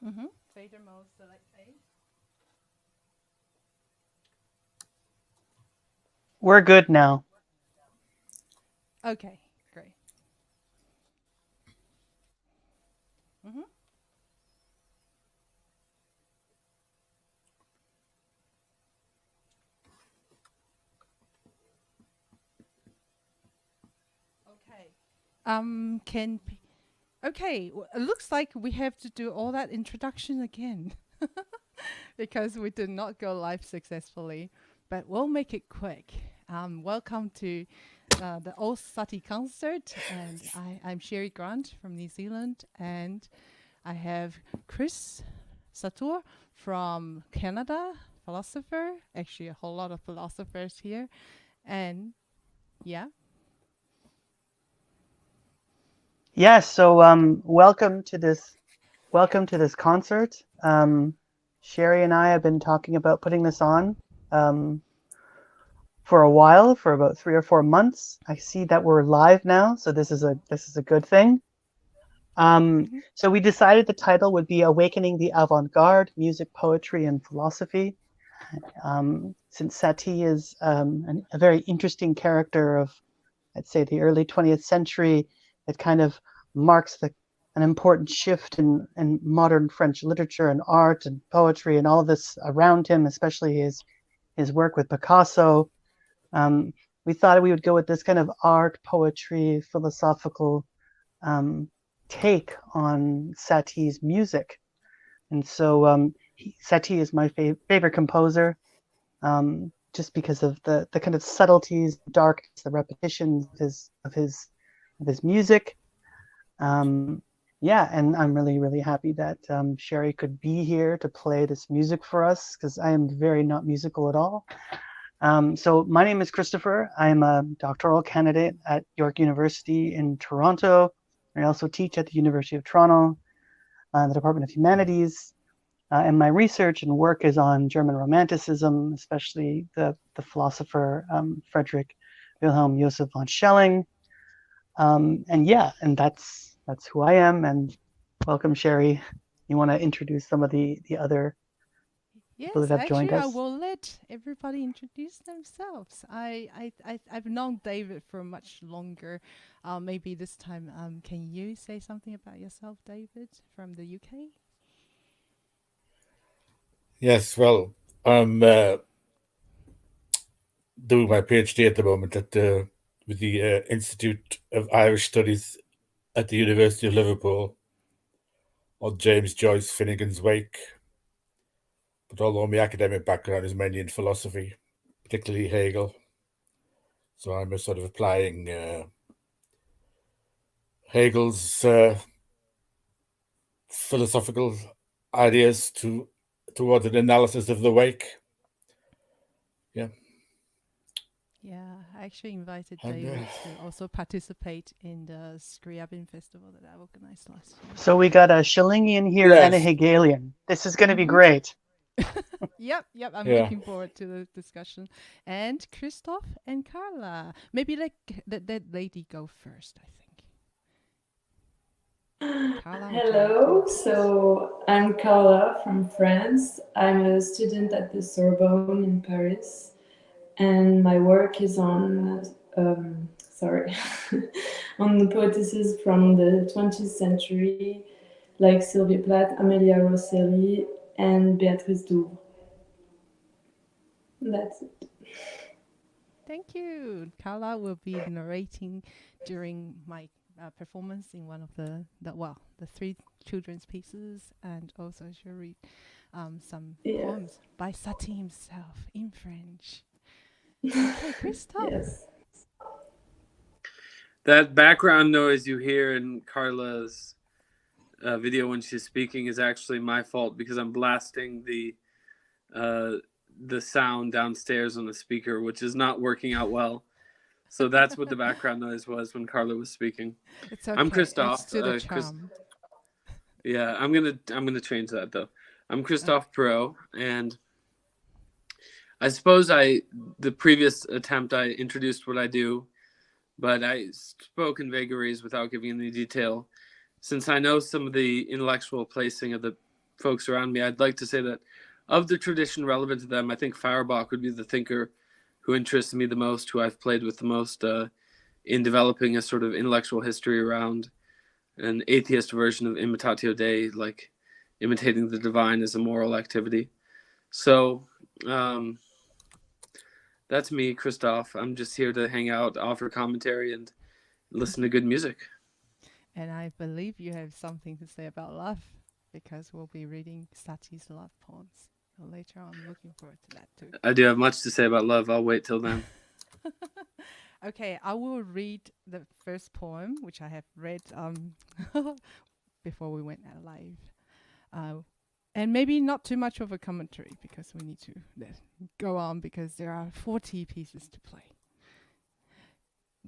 Mm-hmm. Fader mode, select A. We're good now. Okay, great. Mm-hmm. Okay. Can okay. It looks like we have to do all that introduction again because we did not go live successfully, but we'll make it quick. Welcome to the All Satie concert, and I'm Sherry Grant from New Zealand, and I have Chris Satur from Canada, philosopher. Actually, a whole lot of philosophers here, and yeah. Yeah, so welcome to this concert. Sherry and I have been talking about putting this on for a while, for about 3 or 4 months. I see that we're live now, so this is a good thing. So we decided the title would be Awakening the Avant Garde, Music, Poetry, and Philosophy. Since Satie is a very interesting character of, I'd say, the early 20th century, it kind of marks an important shift in modern French literature and art and poetry and all of this around him, especially his work with Picasso. We thought we would go with this kind of art, poetry, philosophical take on Satie's music. And so Satie is my favorite composer, just because of the kind of subtleties, the darkness, the repetitions of his music. Yeah, and I'm really, really happy that Sherry could be here to play this music for us, because I am very not musical at all. So my name is Christopher. I'm a doctoral candidate at York University in Toronto. I also teach at the University of Toronto, the Department of Humanities. And my research and work is on German Romanticism, especially the philosopher Friedrich Wilhelm Joseph von Schelling. And yeah, and that's who I am. And welcome, Sherry. You want to introduce some of the other people Yes, that have joined actually, I us? will let everybody introduce themselves. I've known David for much longer. Maybe this time, can you say something about yourself, David, from the UK? Yes, well, I'm doing my PhD at the moment at with the Institute of Irish Studies at the University of Liverpool on James Joyce Finnegan's Wake. But although my academic background is mainly in philosophy, particularly Hegel, so I'm sort of applying Hegel's philosophical ideas toward an analysis of the wake. Yeah. Yeah, I actually invited And, David to also participate in the Scriabin festival that I organized last year. So we got a Schellingian here and a yes. Hegelian. This is going to be Mhm. great. Yep, I'm Yeah. looking forward to the discussion. And Christoph and Carla. Maybe let that lady go first, I think. Carla, would you like to Hello, introduce? so I'm Carla from France. I'm a student at the Sorbonne in Paris, and my work is on, on the poetesses from the 20th century, like Sylvia Plath, Amelia Rosselli, and Béatrice Douvre. That's it. Thank you. Carla will be narrating during my performance in one of the three children's pieces, and also she'll read some poems by Satie himself in French. Okay, Christoph. Yes. That background noise you hear in Carla's video when she's speaking is actually my fault, because I'm blasting the sound downstairs on the speaker, which is not working out well. So that's what the background noise was when Carla was speaking. It's okay. I'm Christoph. It's to the charm. Yeah, I'm gonna change that though. I'm Christoph Perot, and I suppose the previous attempt I introduced what I do, but I spoke in vagaries without giving any detail. Since I know some of the intellectual placing of the folks around me, I'd like to say that of the tradition relevant to them, I think Feuerbach would be the thinker who interests me the most, who I've played with the most in developing a sort of intellectual history around an atheist version of imitatio Dei, like imitating the divine as a moral activity. So that's me, Christoph. I'm just here to hang out, offer commentary, and listen to good music. And I believe you have something to say about love, because we'll be reading Satie's love poems later on. I'm looking forward to that too. I do have much to say about love. I'll wait till then. Okay, I will read the first poem, which I have read before we went out live. And maybe not too much of a commentary, because we need to go on, because there are 40 pieces to play.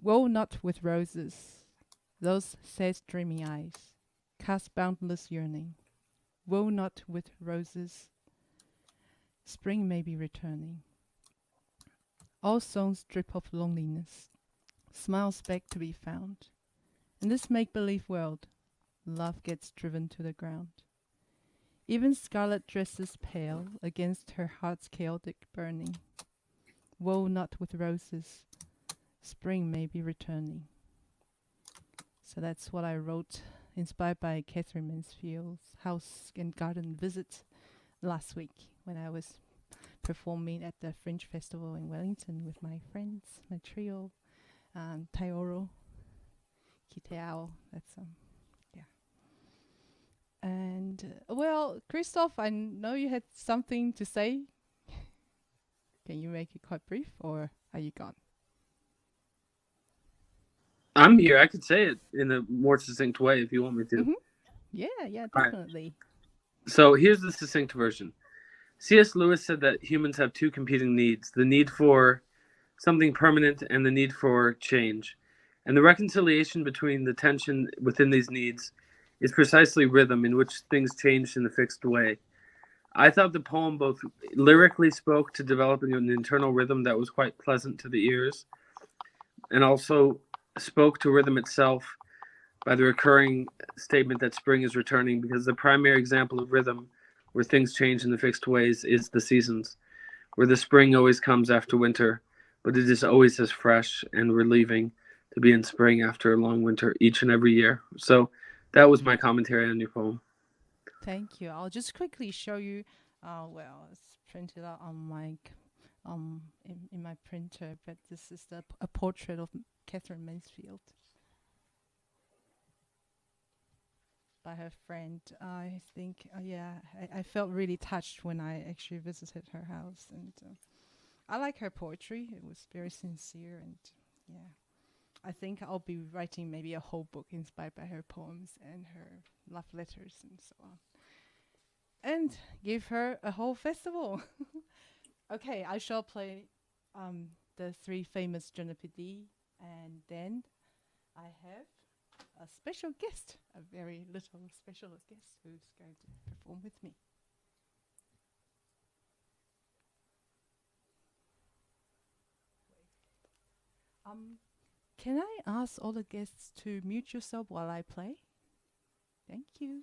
Woe not with roses, those sad dreamy eyes, cast boundless yearning. Woe not with roses, spring may be returning. All songs drip of loneliness, smiles beg to be found. In this make-believe world, love gets driven to the ground. Even scarlet dresses pale against her heart's chaotic burning. Woe not with roses, spring may be returning. So that's what I wrote, inspired by Catherine Mansfield's house and garden visit last week when I was performing at the Fringe Festival in Wellington with my friends, my trio, Taioro, Kiteao. That's yeah. And well, Christoph, I know you had something to say. Can you make it quite brief, or are you gone? I'm here. I could say it in a more succinct way if you want me to. Mm-hmm. Yeah, definitely. Right. So here's the succinct version. C.S. Lewis said that humans have two competing needs, the need for something permanent and the need for change. And the reconciliation between the tension within these needs is precisely rhythm, in which things change in a fixed way. I thought the poem both lyrically spoke to developing an internal rhythm that was quite pleasant to the ears, and also spoke to rhythm itself by the recurring statement that spring is returning, because the primary example of rhythm where things change in the fixed ways is the seasons, where the spring always comes after winter, but it is always as fresh and relieving to be in spring after a long winter each and every year. So that was my commentary on your poem. Thank you. I'll just quickly show you. Well, it's printed out on my in my printer, but this is a portrait of Catherine Mansfield by her friend. I think, I felt really touched when I actually visited her house, and I like her poetry. It was very sincere, and yeah, I think I'll be writing maybe a whole book inspired by her poems and her love letters and so on, and give her a whole festival. Okay, I shall play the three famous Jonapedi, and then I have a special guest, a very little special guest who's going to perform with me. Can I ask all the guests to mute yourself while I play? Thank you.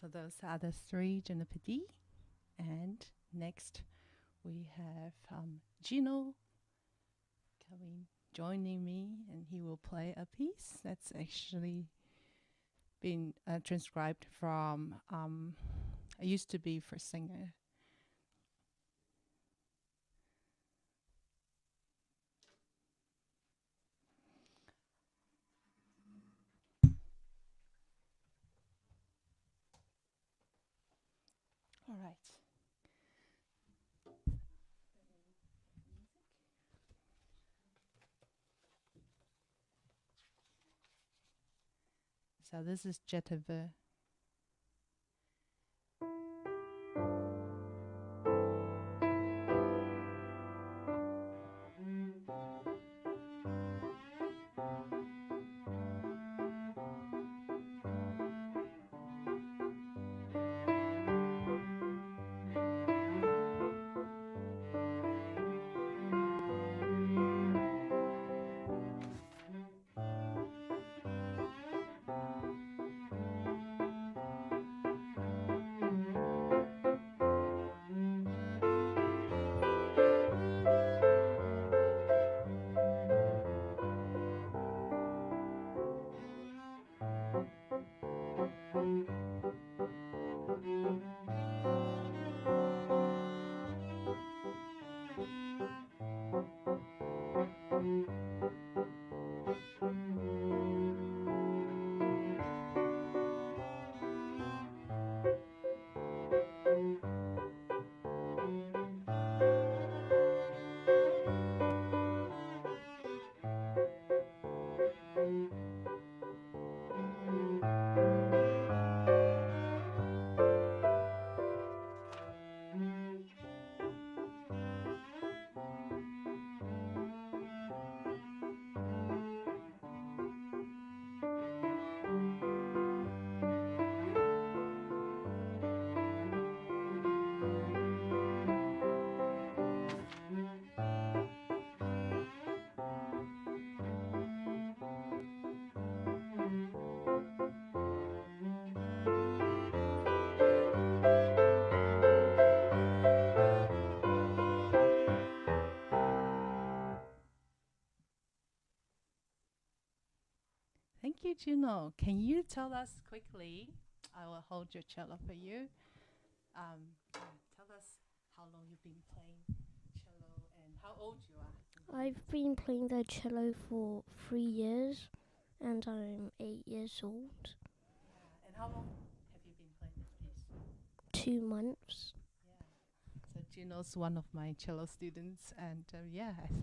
So those are the three Jennifer. And next we have Gino joining me, and he will play a piece that's actually been transcribed from, I used to be for singer. All right. So this is Jetave. Thank you, Juno. Can you tell us quickly? I will hold your cello for you. Tell us how long you've been playing cello and how old you are. I've been playing the cello for 3 years, and I'm 8 years old. And how long have you been playing this piece? 2 months. So Juno's one of my cello students, and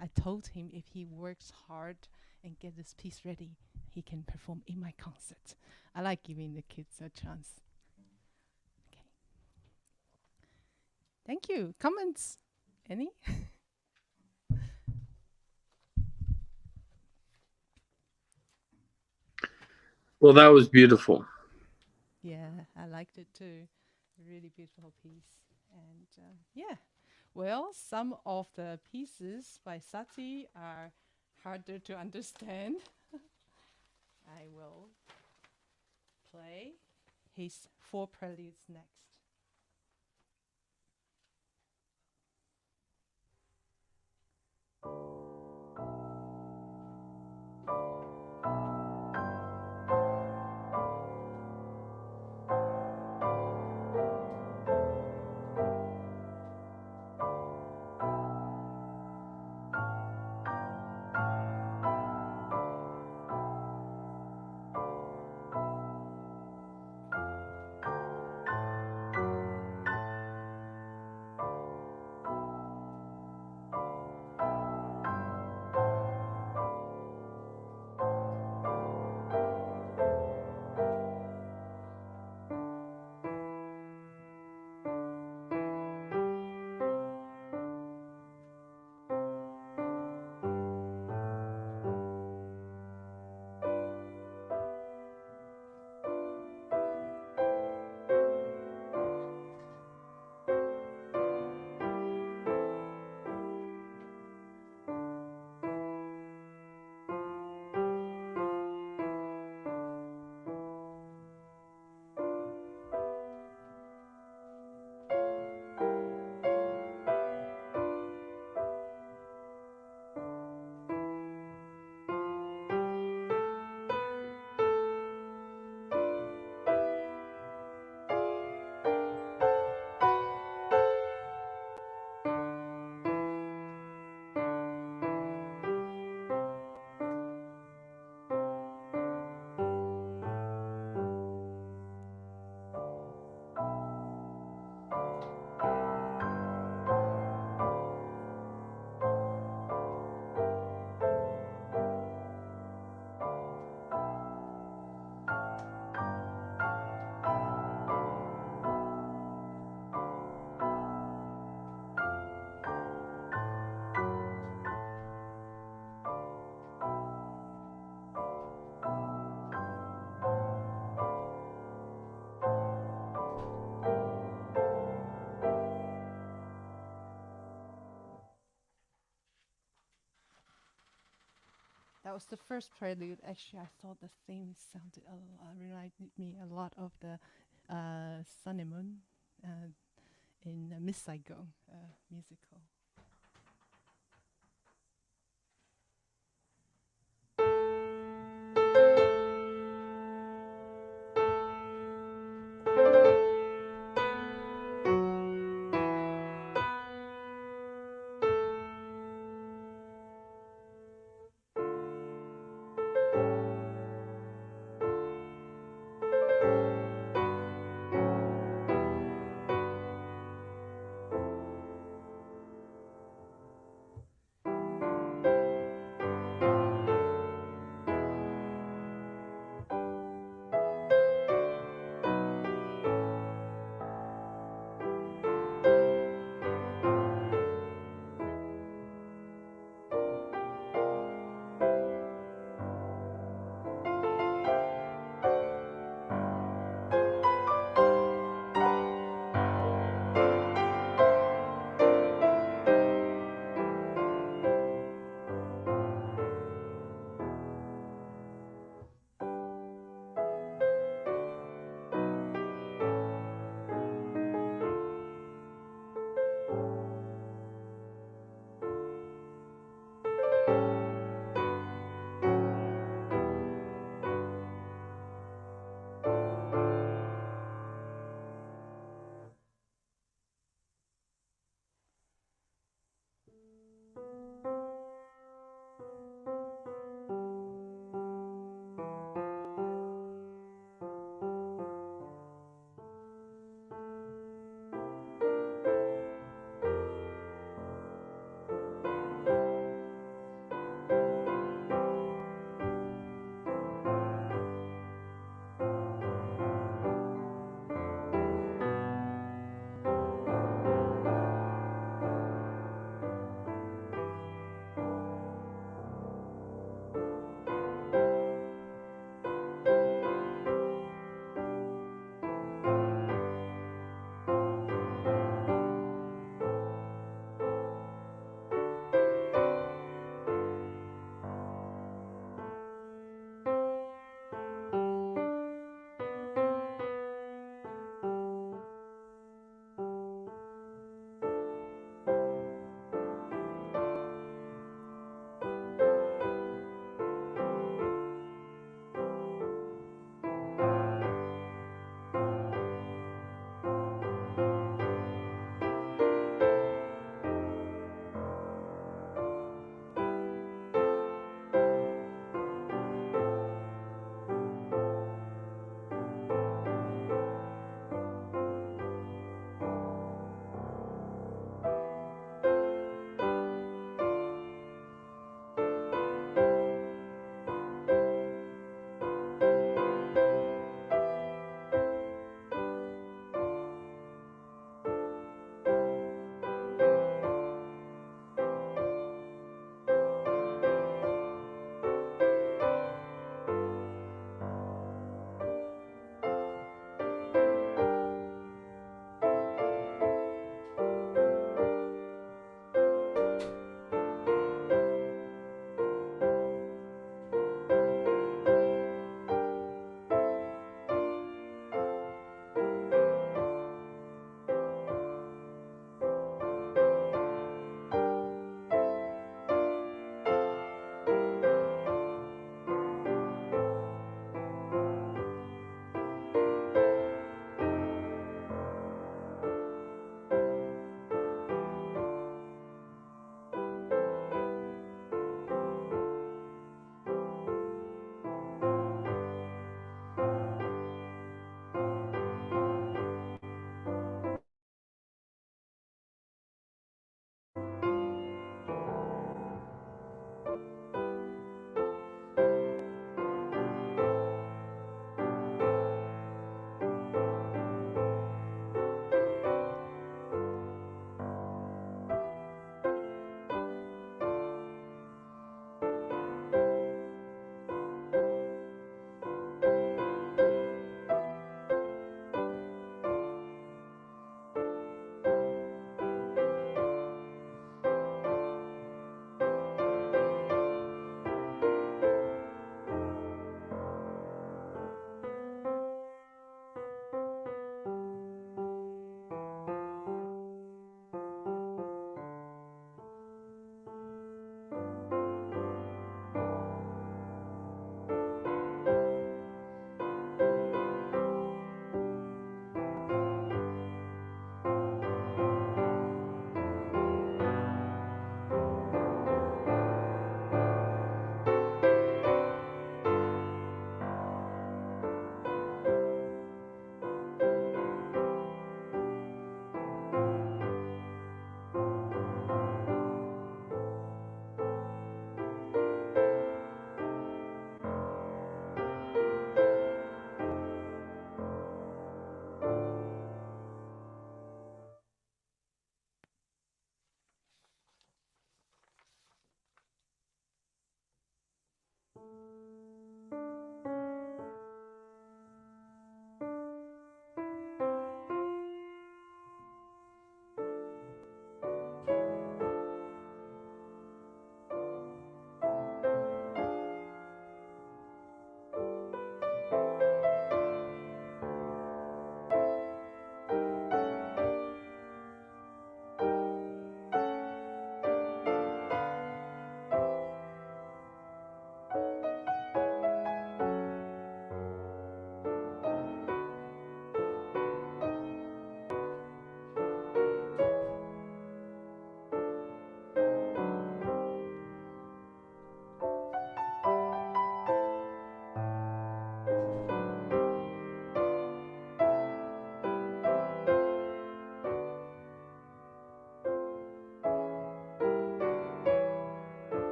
I told him if he works hard and get this piece ready, he can perform in my concert. I like giving the kids a chance. Okay. Thank you. Comments? Any? Well, that was beautiful. Yeah, I liked it too. Really beautiful piece. And well, some of the pieces by Satie are harder to understand. I will play his 4 preludes next. That was the first prelude. Actually, I thought the theme sounded reminded me a lot of the Sun and Moon in Miss Saigon musical.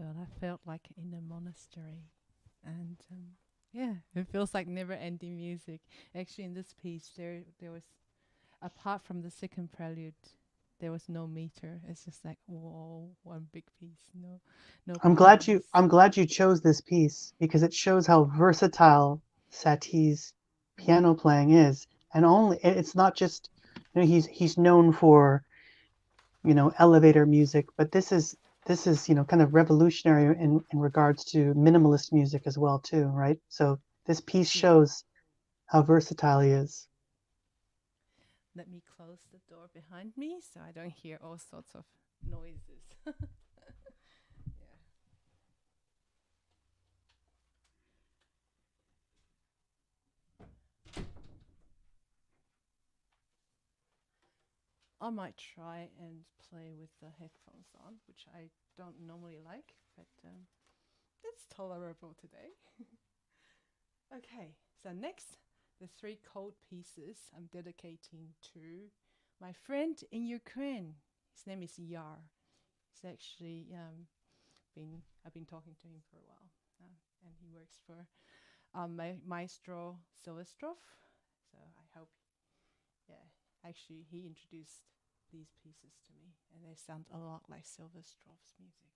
I felt like in a monastery, and yeah, it feels like never-ending music. Actually, in this piece, there was, apart from the second prelude, there was no meter. It's just like, whoa, one big piece. No patterns. I'm glad you chose this piece because it shows how versatile Satie's piano playing is, and it's not just, you know, he's known for, you know, elevator music, but this is you know, kind of revolutionary in regards to minimalist music as well too, right? So this piece shows how versatile he is. Let me close the door behind me so I don't hear all sorts of noises. Yeah. I might try and play with the headphones on, which I don't normally like, but it's tolerable today. Okay, so next, the 3 chord pieces I'm dedicating to my friend in Ukraine. His name is Yar. He's actually I've been talking to him for a while, and he works for Maestro Silvestrov. So I hope, yeah, actually he introduced these pieces to me, and they sound a lot like Silvestrov's music.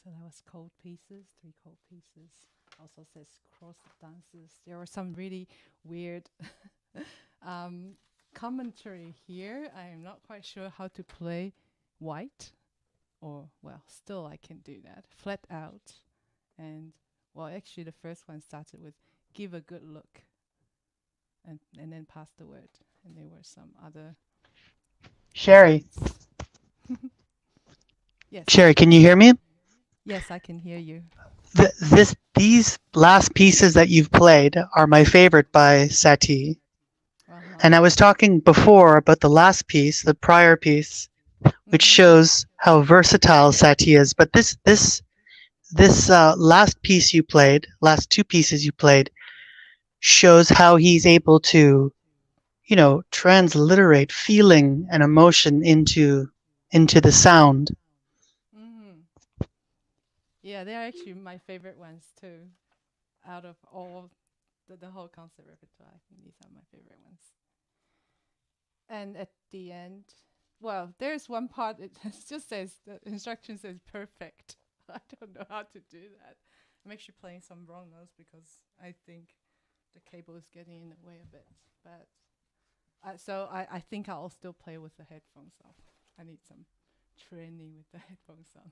So that was cold pieces, 3 cold pieces. Also says cross dances. There were some really weird commentary here. I am not quite sure how to play white, or well, still I can do that. Flat out, and well, actually the first one started with give a good look, and then pass the word. And there were some other. Sherry, Yes. Sherry, can you hear me? Yes, I can hear you. These last pieces that you've played are my favorite by Satie. Uh-huh. And I was talking before about the last piece, the prior piece, which shows how versatile Satie is. But this last piece you played, last 2 pieces you played, shows how he's able to, transliterate feeling and emotion into the sound. Yeah, they're actually my favorite ones too. Out of all the whole concert repertoire, I think these are my favorite ones. And at the end, well, there's one part, it just says, the instruction says perfect. I don't know how to do that. I'm actually playing some wrong notes because I think the cable is getting in the way a bit. But so I think I'll still play with the headphones on. I need some training with the headphones on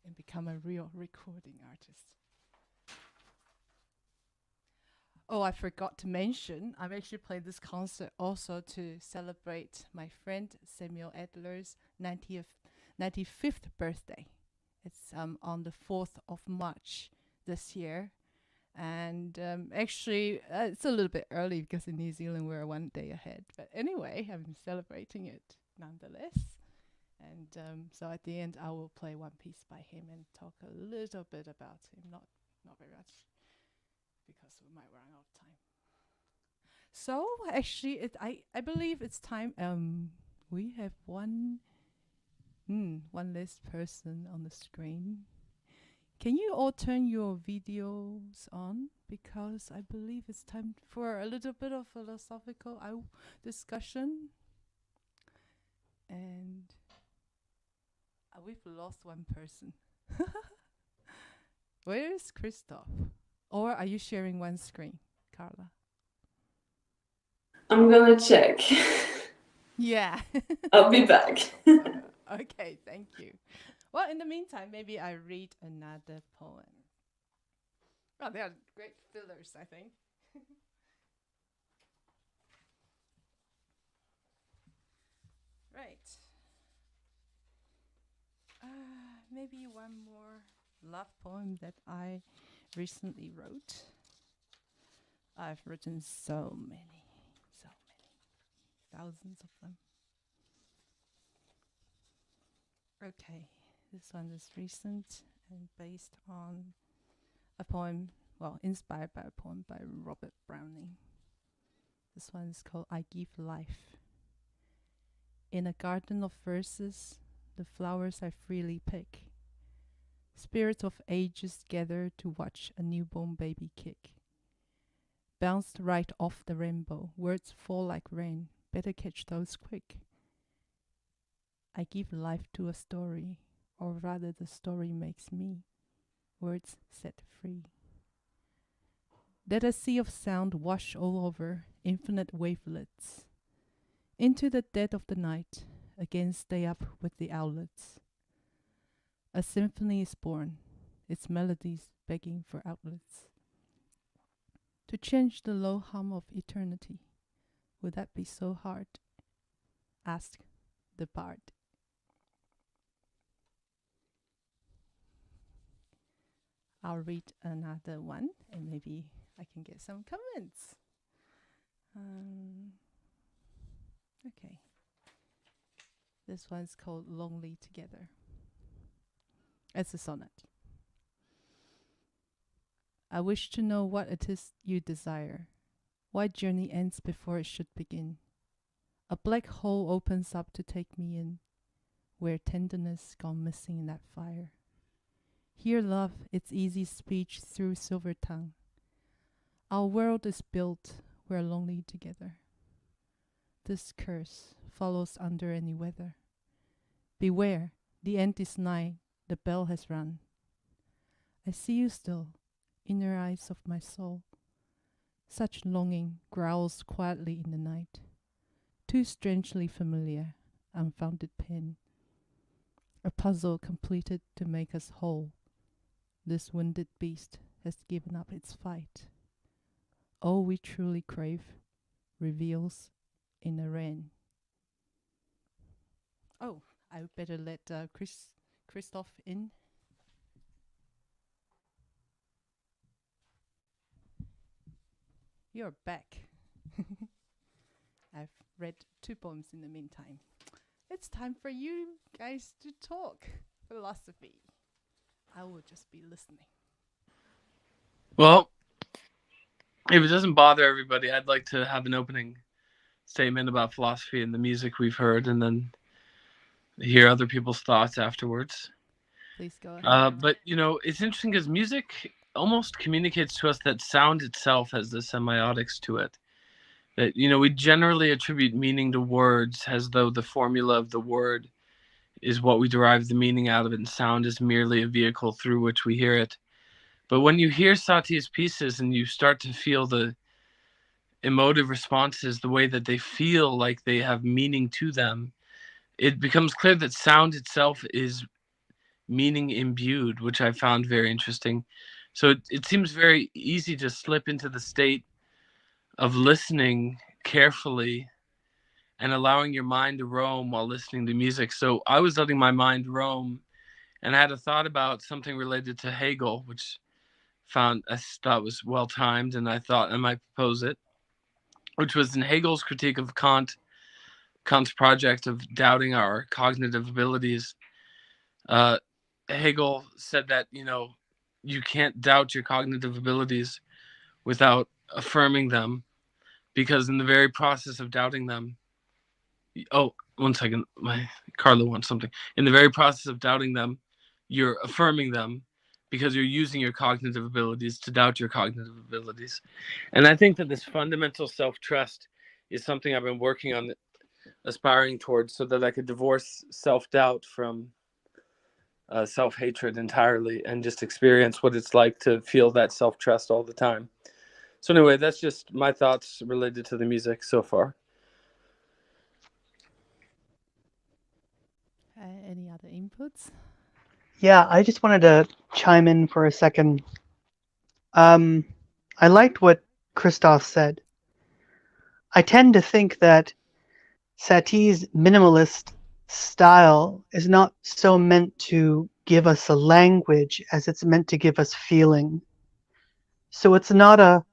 and become a real recording artist. Oh, I forgot to mention, I've actually played this concert also to celebrate my friend Samuel Adler's 95th birthday. It's on the 4th of March this year. And actually, it's a little bit early because in New Zealand we're 1 day ahead. But anyway, I'm celebrating it nonetheless. And so at the end, I will play one piece by him and talk a little bit about him. Not very much, because we might run out of time. So actually, I believe it's time. We have one less person on the screen. Can you all turn your videos on? Because I believe it's time for a little bit of philosophical discussion. And we've lost one person. Where is Christoph? Or are you sharing one screen, Carla? I'm gonna check. Yeah. I'll be back. Okay, thank you. Well, in the meantime, maybe I read another poem. Oh, they are great fillers, I think. Right. Maybe one more love poem that I recently wrote. I've written so many, thousands of them. Okay, this one is recent and based on a poem, well, inspired by a poem by Robert Browning. This one is called I Give Life. In a garden of verses, the flowers I freely pick. Spirits of ages gather to watch a newborn baby kick. Bounced right off the rainbow, words fall like rain, better catch those quick. I give life to a story, or rather the story makes me, words set free. Let a sea of sound wash all over, infinite wavelets. Into the dead of the night, again stay up with the owlets. A symphony is born, its melodies begging for outlets. To change the low hum of eternity, would that be so hard? Asked the bard. I'll read another one and maybe I can get some comments. Okay. This one's called Lonely Together. It's a sonnet. I wish to know what it is you desire. Why journey ends before it should begin. A black hole opens up to take me in, where tenderness gone missing in that fire. Hear love, its easy speech through silver tongue. Our world is built, we're lonely together. This curse follows under any weather. Beware, the end is nigh, the bell has run. I see you still, inner eyes of my soul. Such longing growls quietly in the night. Too strangely familiar, unfounded pain. A puzzle completed to make us whole. This wounded beast has given up its fight. All we truly crave reveals in the rain. Oh, I better let Christoph in. You're back. I've read 2 poems in the meantime. It's time for you guys to talk philosophy. I will just be listening. Well, if it doesn't bother everybody, I'd like to have an opening statement about philosophy and the music we've heard, and then hear other people's thoughts afterwards. Please go ahead. But, it's interesting because music almost communicates to us that sound itself has the semiotics to it. That, we generally attribute meaning to words as though the formula of the word is what we derive the meaning out of it, and sound is merely a vehicle through which we hear it. But when you hear Satie's pieces and you start to feel the emotive responses, the way that they feel like they have meaning to them, it becomes clear that sound itself is meaning imbued, which I found very interesting. So it seems very easy to slip into the state of listening carefully and allowing your mind to roam while listening to music. So I was letting my mind roam, and I had a thought about something related to Hegel, which I thought was well timed, and I thought I might propose it, which was in Hegel's critique of Kant's project of doubting our cognitive abilities. Hegel said that, you can't doubt your cognitive abilities without affirming them, because in the very process of doubting them, one second, my Carla wants something. In the very process of doubting them, you're affirming them, because you're using your cognitive abilities to doubt your cognitive abilities. And I think that this fundamental self-trust is something I've been working on, aspiring towards, so that I could divorce self-doubt from self-hatred entirely, and just experience what it's like to feel that self-trust all the time. So anyway, that's just my thoughts related to the music so far. Any other inputs? Yeah, I just wanted to chime in for a second. I liked what Christoph said. I tend to think that Satie's minimalist style is not so meant to give us a language as it's meant to give us feeling. So it's not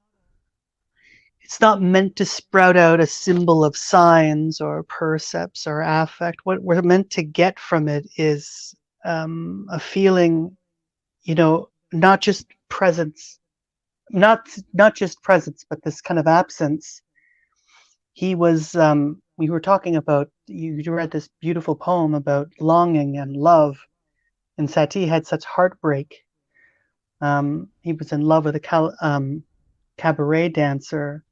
meant to sprout out a symbol of signs or percepts or affect. What we're meant to get from it is a feeling, not just presence, not just presence, but this kind of absence. We were talking about, you read this beautiful poem about longing and love, and Satie had such heartbreak. He was in love with a cabaret dancer,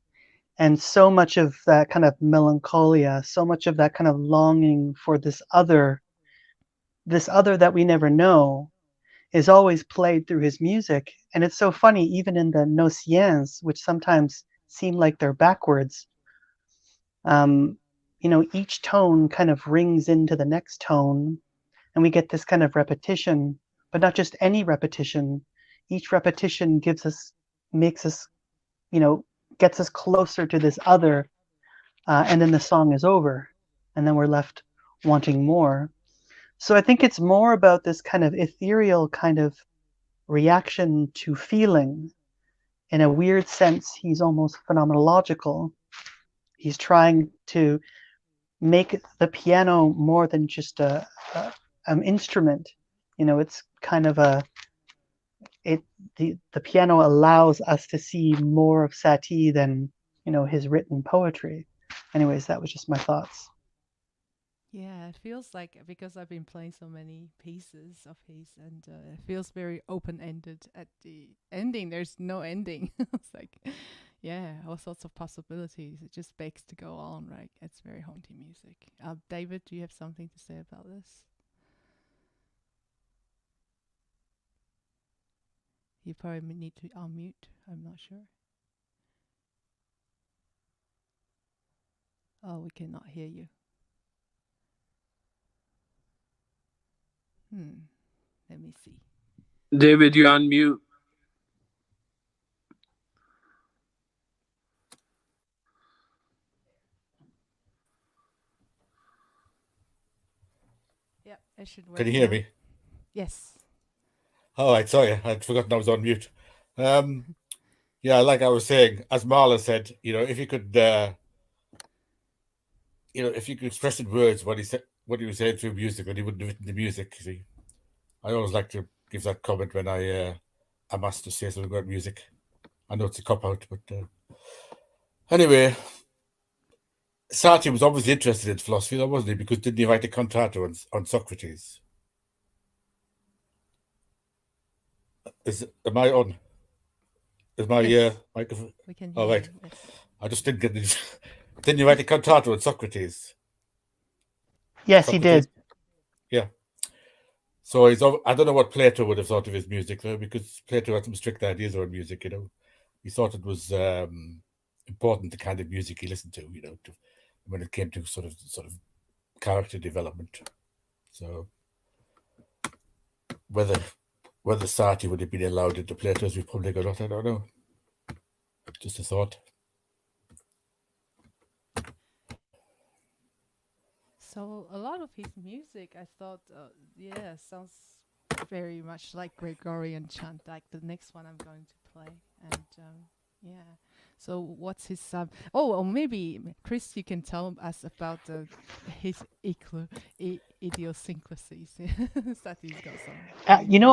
and so much of that kind of melancholia, so much of that kind of longing for this other that we never know, is always played through his music. And it's so funny, even in the Nociens, which sometimes seem like they're backwards, each tone kind of rings into the next tone, and we get this kind of repetition, but not just any repetition. Each repetition makes us, gets us closer to this other, and then the song is over, and then we're left wanting more. So I think it's more about this kind of ethereal kind of reaction to feeling. In a weird sense, he's almost phenomenological. He's trying to make the piano more than just an instrument. It's kind of the piano allows us to see more of Satie than, his written poetry. Anyways, that was just my thoughts. Yeah, it feels like, because I've been playing so many pieces of his, and it feels very open-ended at the ending. There's no ending. It's like, yeah, all sorts of possibilities. It just begs to go on, right? It's very haunting music. David, do you have something to say about this? You probably need to unmute. I'm not sure. Oh, we cannot hear you. Let me see. David, you're on mute. Yeah, it should work. Can you hear now. me? Yes. All right, sorry, I'd forgotten I was on mute. Yeah, like I was saying, as Marla said, if you could, if you could express in words what he said, what he was saying through music, when he wouldn't have written the music. See, I always like to give that comment when I'm asked to say something about music. I know it's a cop out, but anyway, Satie was obviously interested in philosophy, though, wasn't he? Because didn't he write a cantato on Socrates? Am I on? Is my Yes. microphone? We can hear All right. you. Yes. I just didn't get this. Didn't you write a cantato on Socrates? Yes, he Socrates? did. Yeah. So I don't know what Plato would have thought of his music, though, because Plato had some strict ideas on music, He thought it was important the kind of music he listened to, when it came to sort of character development. So whether Satie would have been allowed into Plato's Republic or not, I don't know. Just a thought. So a lot of his music, I thought, sounds very much like Gregorian chant, like the next one I'm going to play. And yeah. So what's his or maybe Chris, you can tell us about his idiosyncrasies. Satie's got some.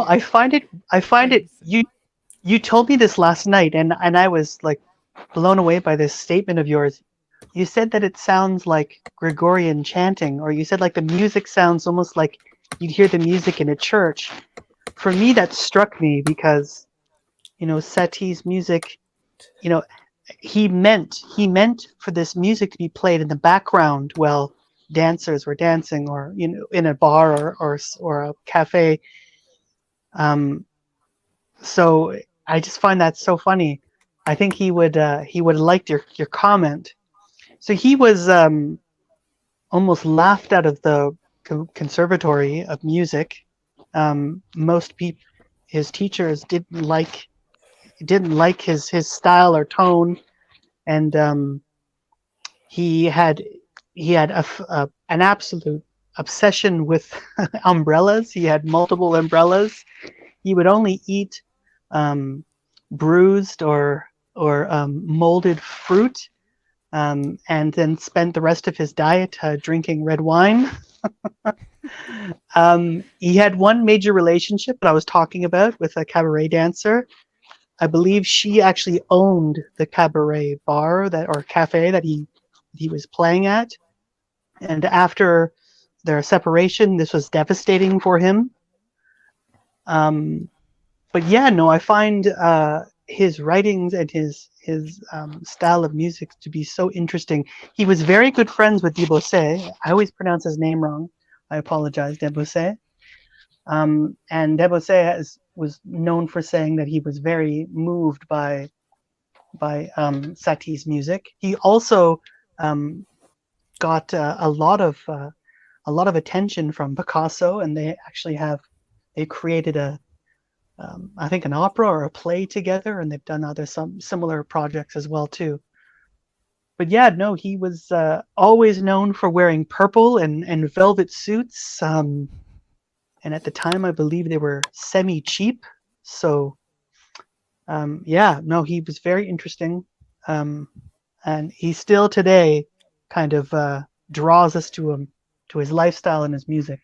I find it. You told me this last night, and I was like blown away by this statement of yours. You said that it sounds like Gregorian chanting, or you said like the music sounds almost like you'd hear the music in a church. For me, that struck me because, Satie's music, he meant for this music to be played in the background while dancers were dancing, or in a bar or a cafe. So I just find that so funny. I think he would have liked your comment. So he was almost laughed out of the conservatory of music. Most people, his teachers didn't like his style or tone, and he had an absolute obsession with umbrellas. He had multiple umbrellas. He would only eat bruised or molded fruit, and then spent the rest of his diet drinking red wine. He had one major relationship that I was talking about with a cabaret dancer. I believe she actually owned the cabaret bar or cafe that he was playing at. And after their separation, this was devastating for him. But yeah, no, I find his writings and his style of music to be so interesting. He was very good friends with Debussy. I always pronounce his name wrong. I apologize, Debussy. And Debussy was known for saying that he was very moved by Satie's music. He also got a lot of attention from Picasso, and they created I think an opera or a play together, and they've done some similar projects as well too. But yeah, no, he was always known for wearing purple and velvet suits. And at the time, I believe they were semi-cheap. So yeah, no, he was very interesting. And he still today kind of draws us to his lifestyle and his music.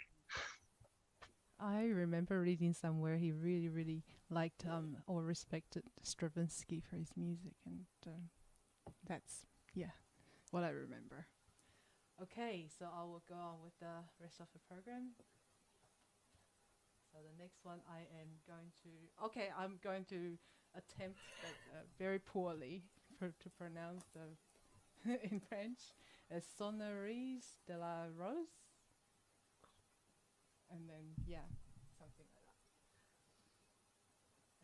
I remember reading somewhere he really, really liked or respected Stravinsky for his music, and that's what I remember. Okay, so I will go on with the rest of the program. So the next one I'm going to attempt, but very poorly to pronounce in French, Sonneries de la Rose. And then, something like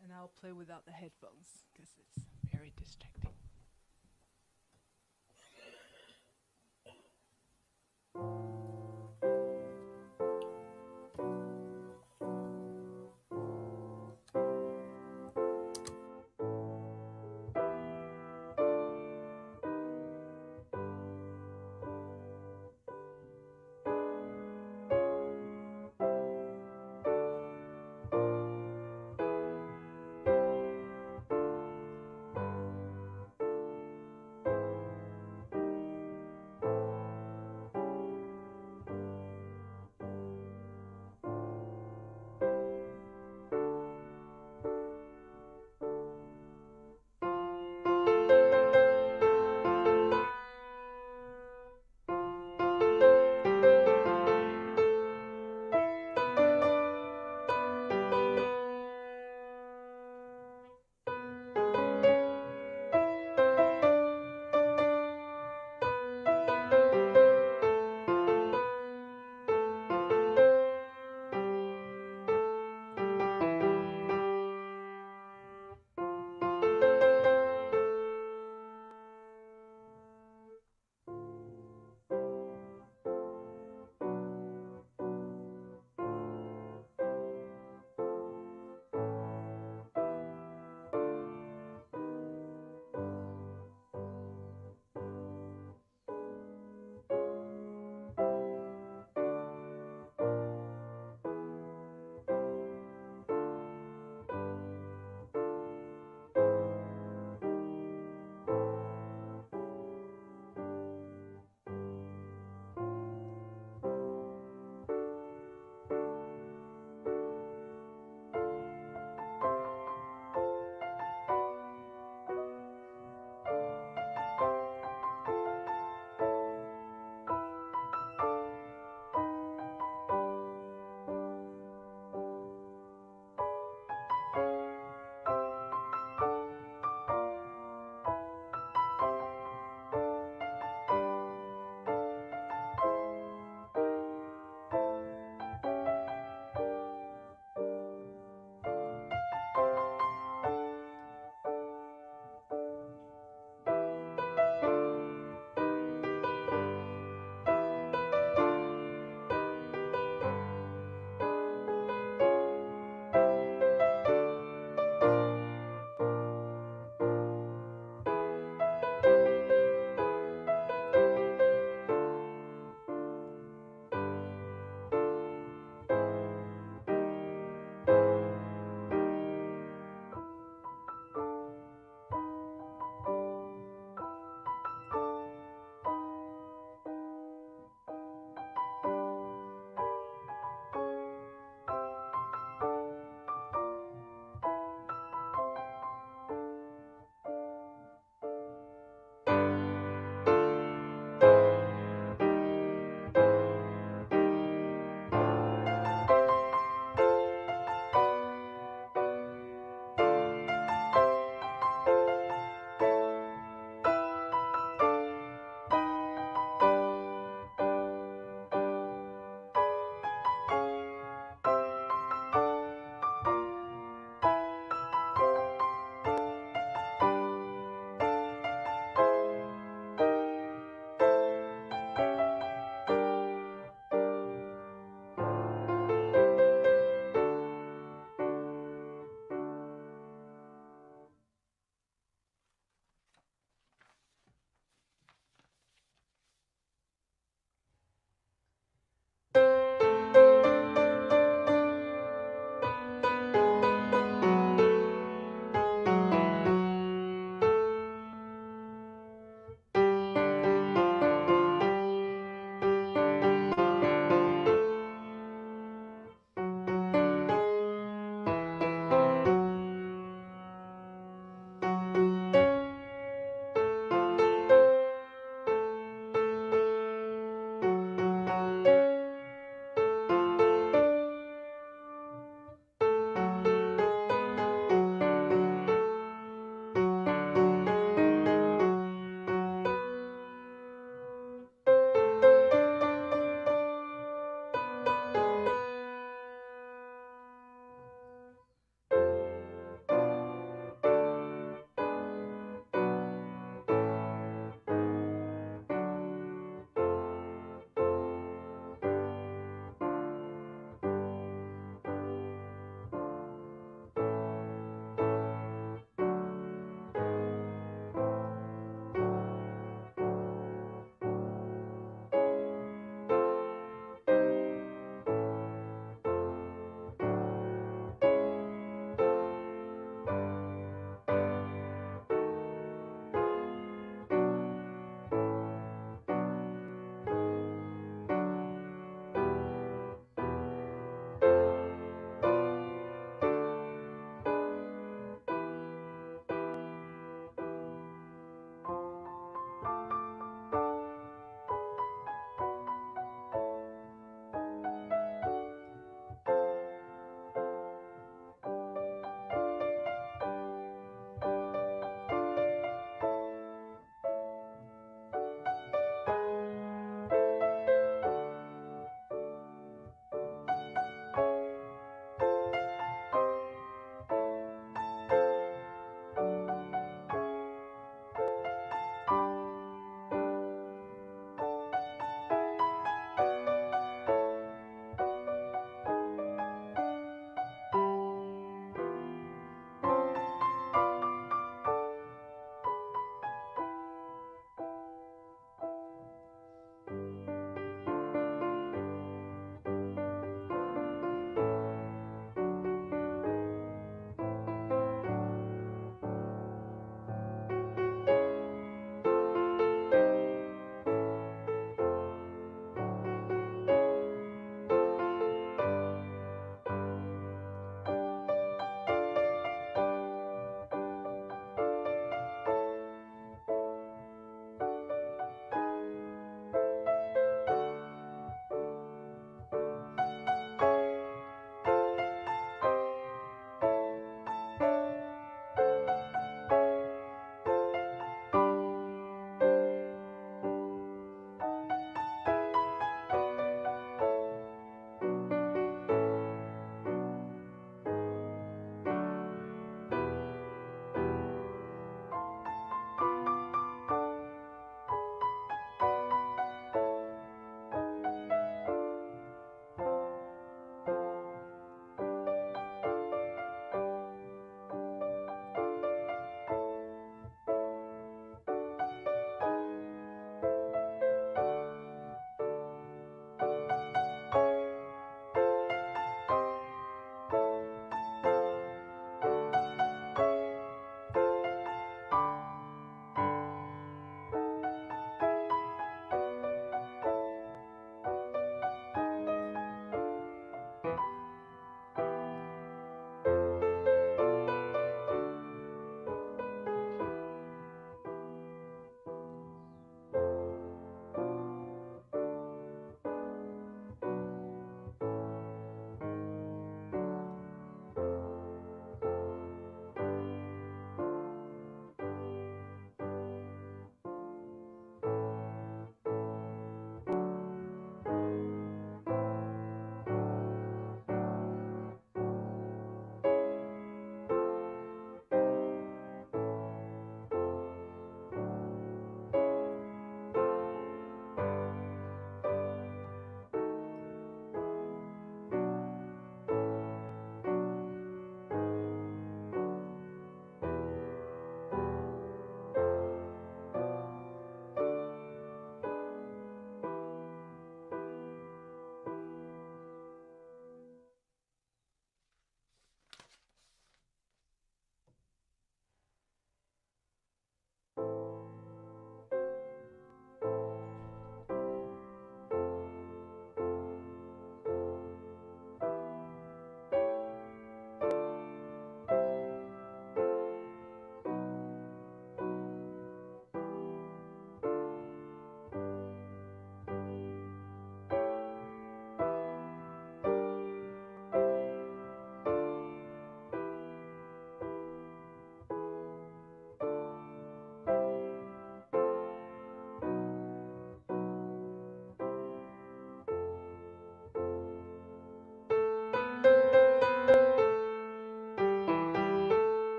that. And I'll play without the headphones because it's very distracting.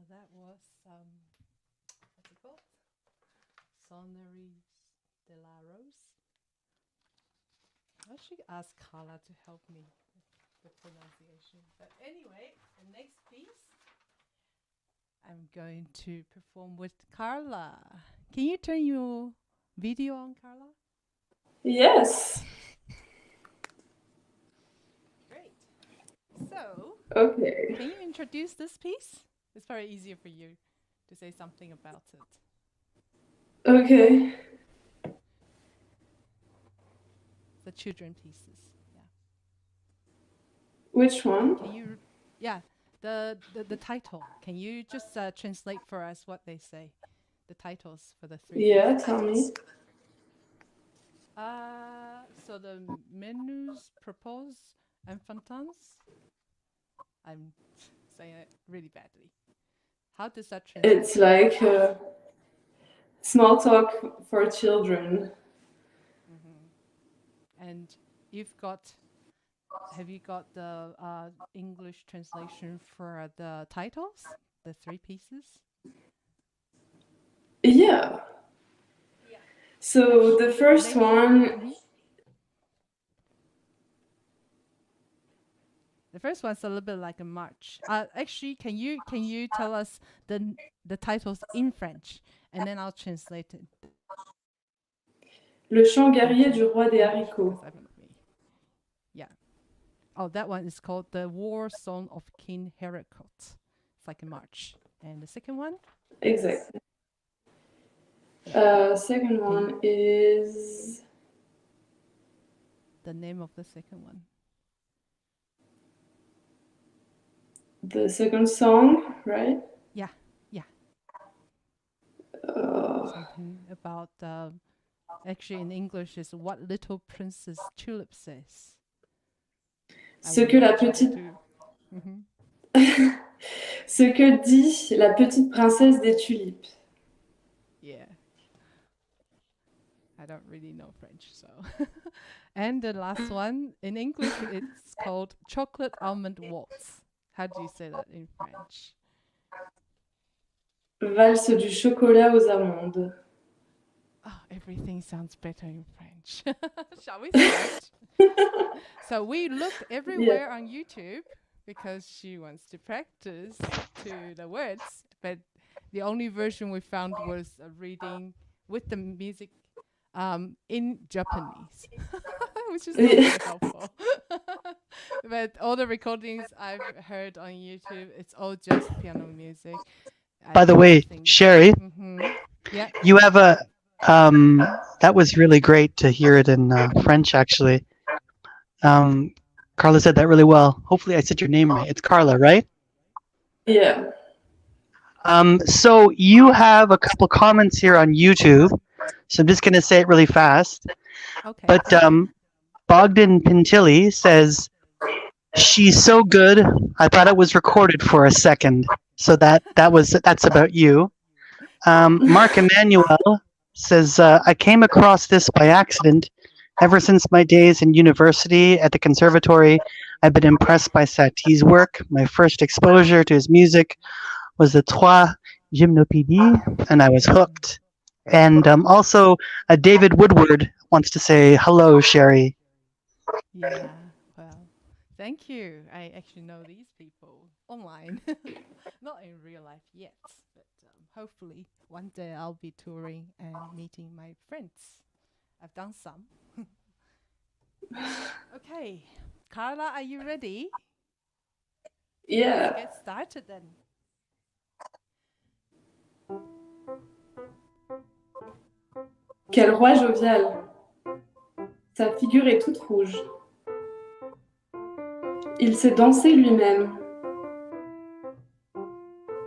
That was what's it called? Sonnery de la Rose. I should ask Carla to help me with the pronunciation. But anyway, the next piece I'm going to perform with Carla. Can you turn your video on, Carla? Yes. Great. So, Okay. can you introduce this piece? It's very easier for you to say something about it. Okay. The children pieces. Yeah. Which one? Can you? Yeah. The title. Can you just translate for us what they say? The titles for the three. Yeah, pieces. tell me. So the menus propose enfantins. I'm saying it really badly. How does that translate? It's like small talk for children. And have you got the English translation for the titles, the three pieces? Yeah. So the first one. The first one's a little bit like a march. Actually, can you tell us the titles in French, and then I'll translate it. Le chant guerrier du roi des haricots. Yeah. Oh, that one is called the War Song of King Haricot. It's like a march. And the second one? Exactly. Second one is the name of the second one. The second song, right? Yeah. Something about actually in English is What Little Princess Tulip Says. Ce que la petite Ce que dit la petite princesse des tulipes. Yeah. I don't really know French, so. And the last one, in English, it's called Chocolate Almond Waltz. How do you say that in French? Valse du chocolat aux amandes. Oh, everything sounds better in French. Shall we start? So we looked everywhere on YouTube because she wants to practice to the words, but the only version we found was a reading with the music in Japanese, which is not very helpful. But all the recordings I've heard on YouTube, it's all just piano music. By the way, Sherry, yeah, you have a that was really great to hear it in French, actually. Carla said that really well. Hopefully I said your name right. It's Carla, right? Yeah. So you have a couple comments here on YouTube. So I'm just going to say it really fast. Okay. But Bogdan Pintilli says, she's so good, I thought it was recorded for a second. So that's about you. Mark Emanuel says, I came across this by accident. Ever since my days in university at the conservatory, I've been impressed by Satie's work. My first exposure to his music was the Trois Gymnopédies, and I was hooked. And also, David Woodward wants to say hello, Sherry. Yeah, well, thank you. I actually know these people online, not in real life yet, but hopefully one day I'll be touring and meeting my friends. I've done some. Okay, Carla, are you ready? Yeah. Let's get started then. Quel roi jovial! Sa figure est toute rouge. Il sait danser lui-même.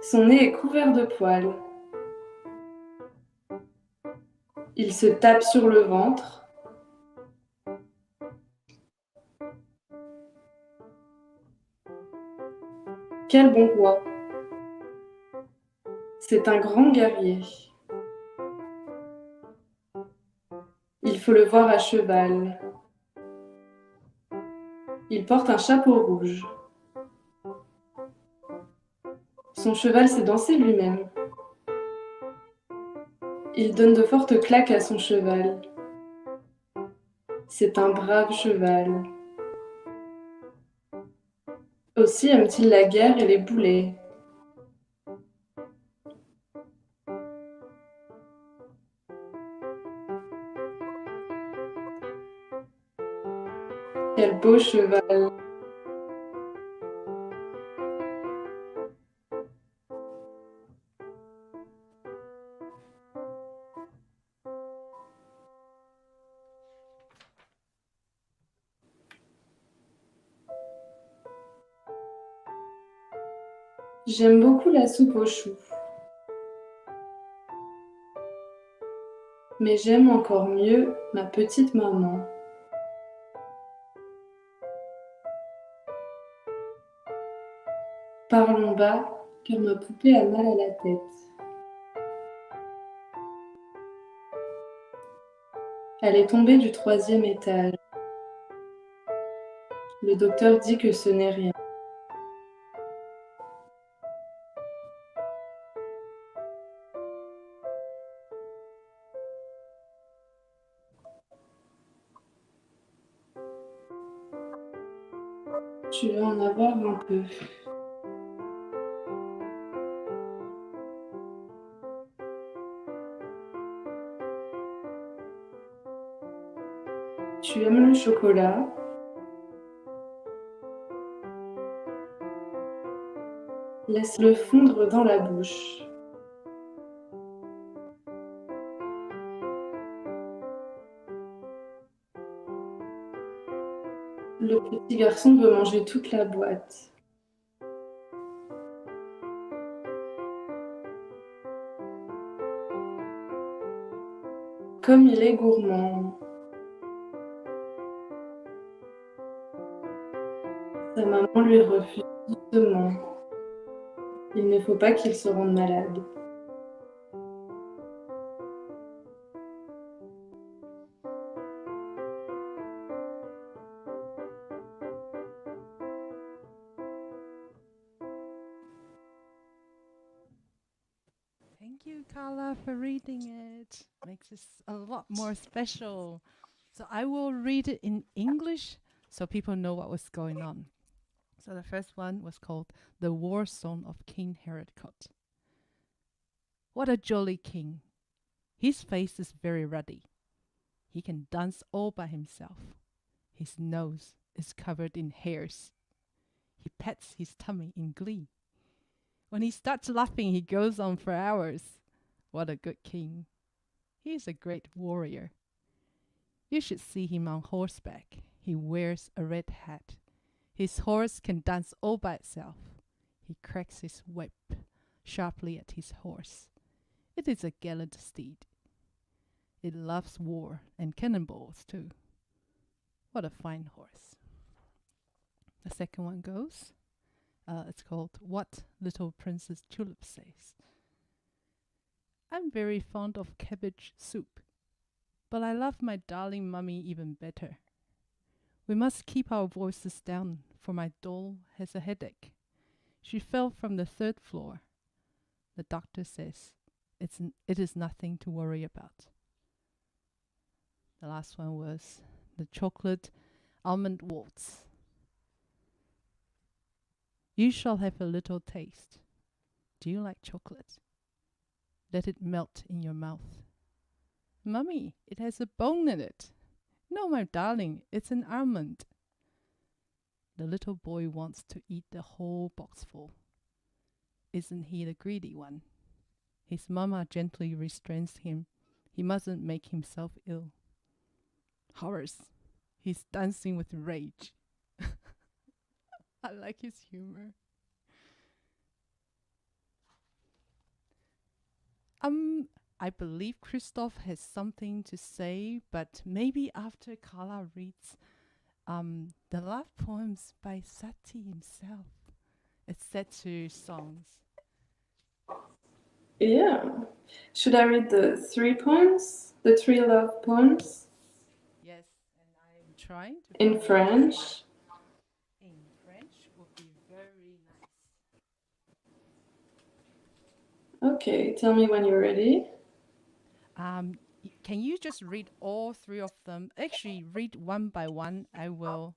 Son nez est couvert de poils. Il se tape sur le ventre. Quel bon roi! C'est un grand guerrier. Il faut le voir à cheval. Il porte un chapeau rouge. Son cheval s'est dansé lui-même. Il donne de fortes claques à son cheval. C'est un brave cheval. Aussi aime-t-il la guerre et les boulets. Quel beau cheval! J'aime beaucoup la soupe aux choux. Mais j'aime encore mieux ma petite maman. Parlons bas, car ma poupée a mal à la tête. Elle est tombée du 3e étage. Le docteur dit que ce n'est rien. Tu veux en avoir un peu. Tu aimes le chocolat? Laisse-le fondre dans la bouche. Le petit garçon veut manger toute la boîte. Comme il est gourmand. Sa maman lui refuse doucement. Il ne faut pas qu'il se rende malade. Thank you, Carla, for reading it. Makes this a lot more special. So I will read it in English so people know what was going on. So the first one was called The War Song of King Herodcot. What a jolly king. His face is very ruddy. He can dance all by himself. His nose is covered in hairs. He pats his tummy in glee. When he starts laughing, he goes on for hours. What a good king. He is a great warrior. You should see him on horseback. He wears a red hat. His horse can dance all by itself. He cracks his whip sharply at his horse. It is a gallant steed. It loves war and cannonballs too. What a fine horse. The second one goes, it's called What Little Princess Tulip Says. I'm very fond of cabbage soup, but I love my darling mummy even better. We must keep our voices down, for my doll has a headache. She fell from the 3rd floor. The doctor says it is nothing to worry about. The last one was the chocolate almond waltz. You shall have a little taste. Do you like chocolate? Let it melt in your mouth. Mummy, it has a bone in it. No, my darling, it's an almond. The little boy wants to eat the whole boxful. Isn't he the greedy one? His mama gently restrains him. He mustn't make himself ill. Horrors! He's dancing with rage. I like his humor. I believe Christoph has something to say, but maybe after Carla reads the love poems by Satie himself. It's set to songs. Yeah. Should I read the 3 poems? The 3 love poems? Yes, and I'm trying to... In French? In French would be very nice. Okay, tell me when you're ready. Can you just read all three of them? Actually, read one by one. I will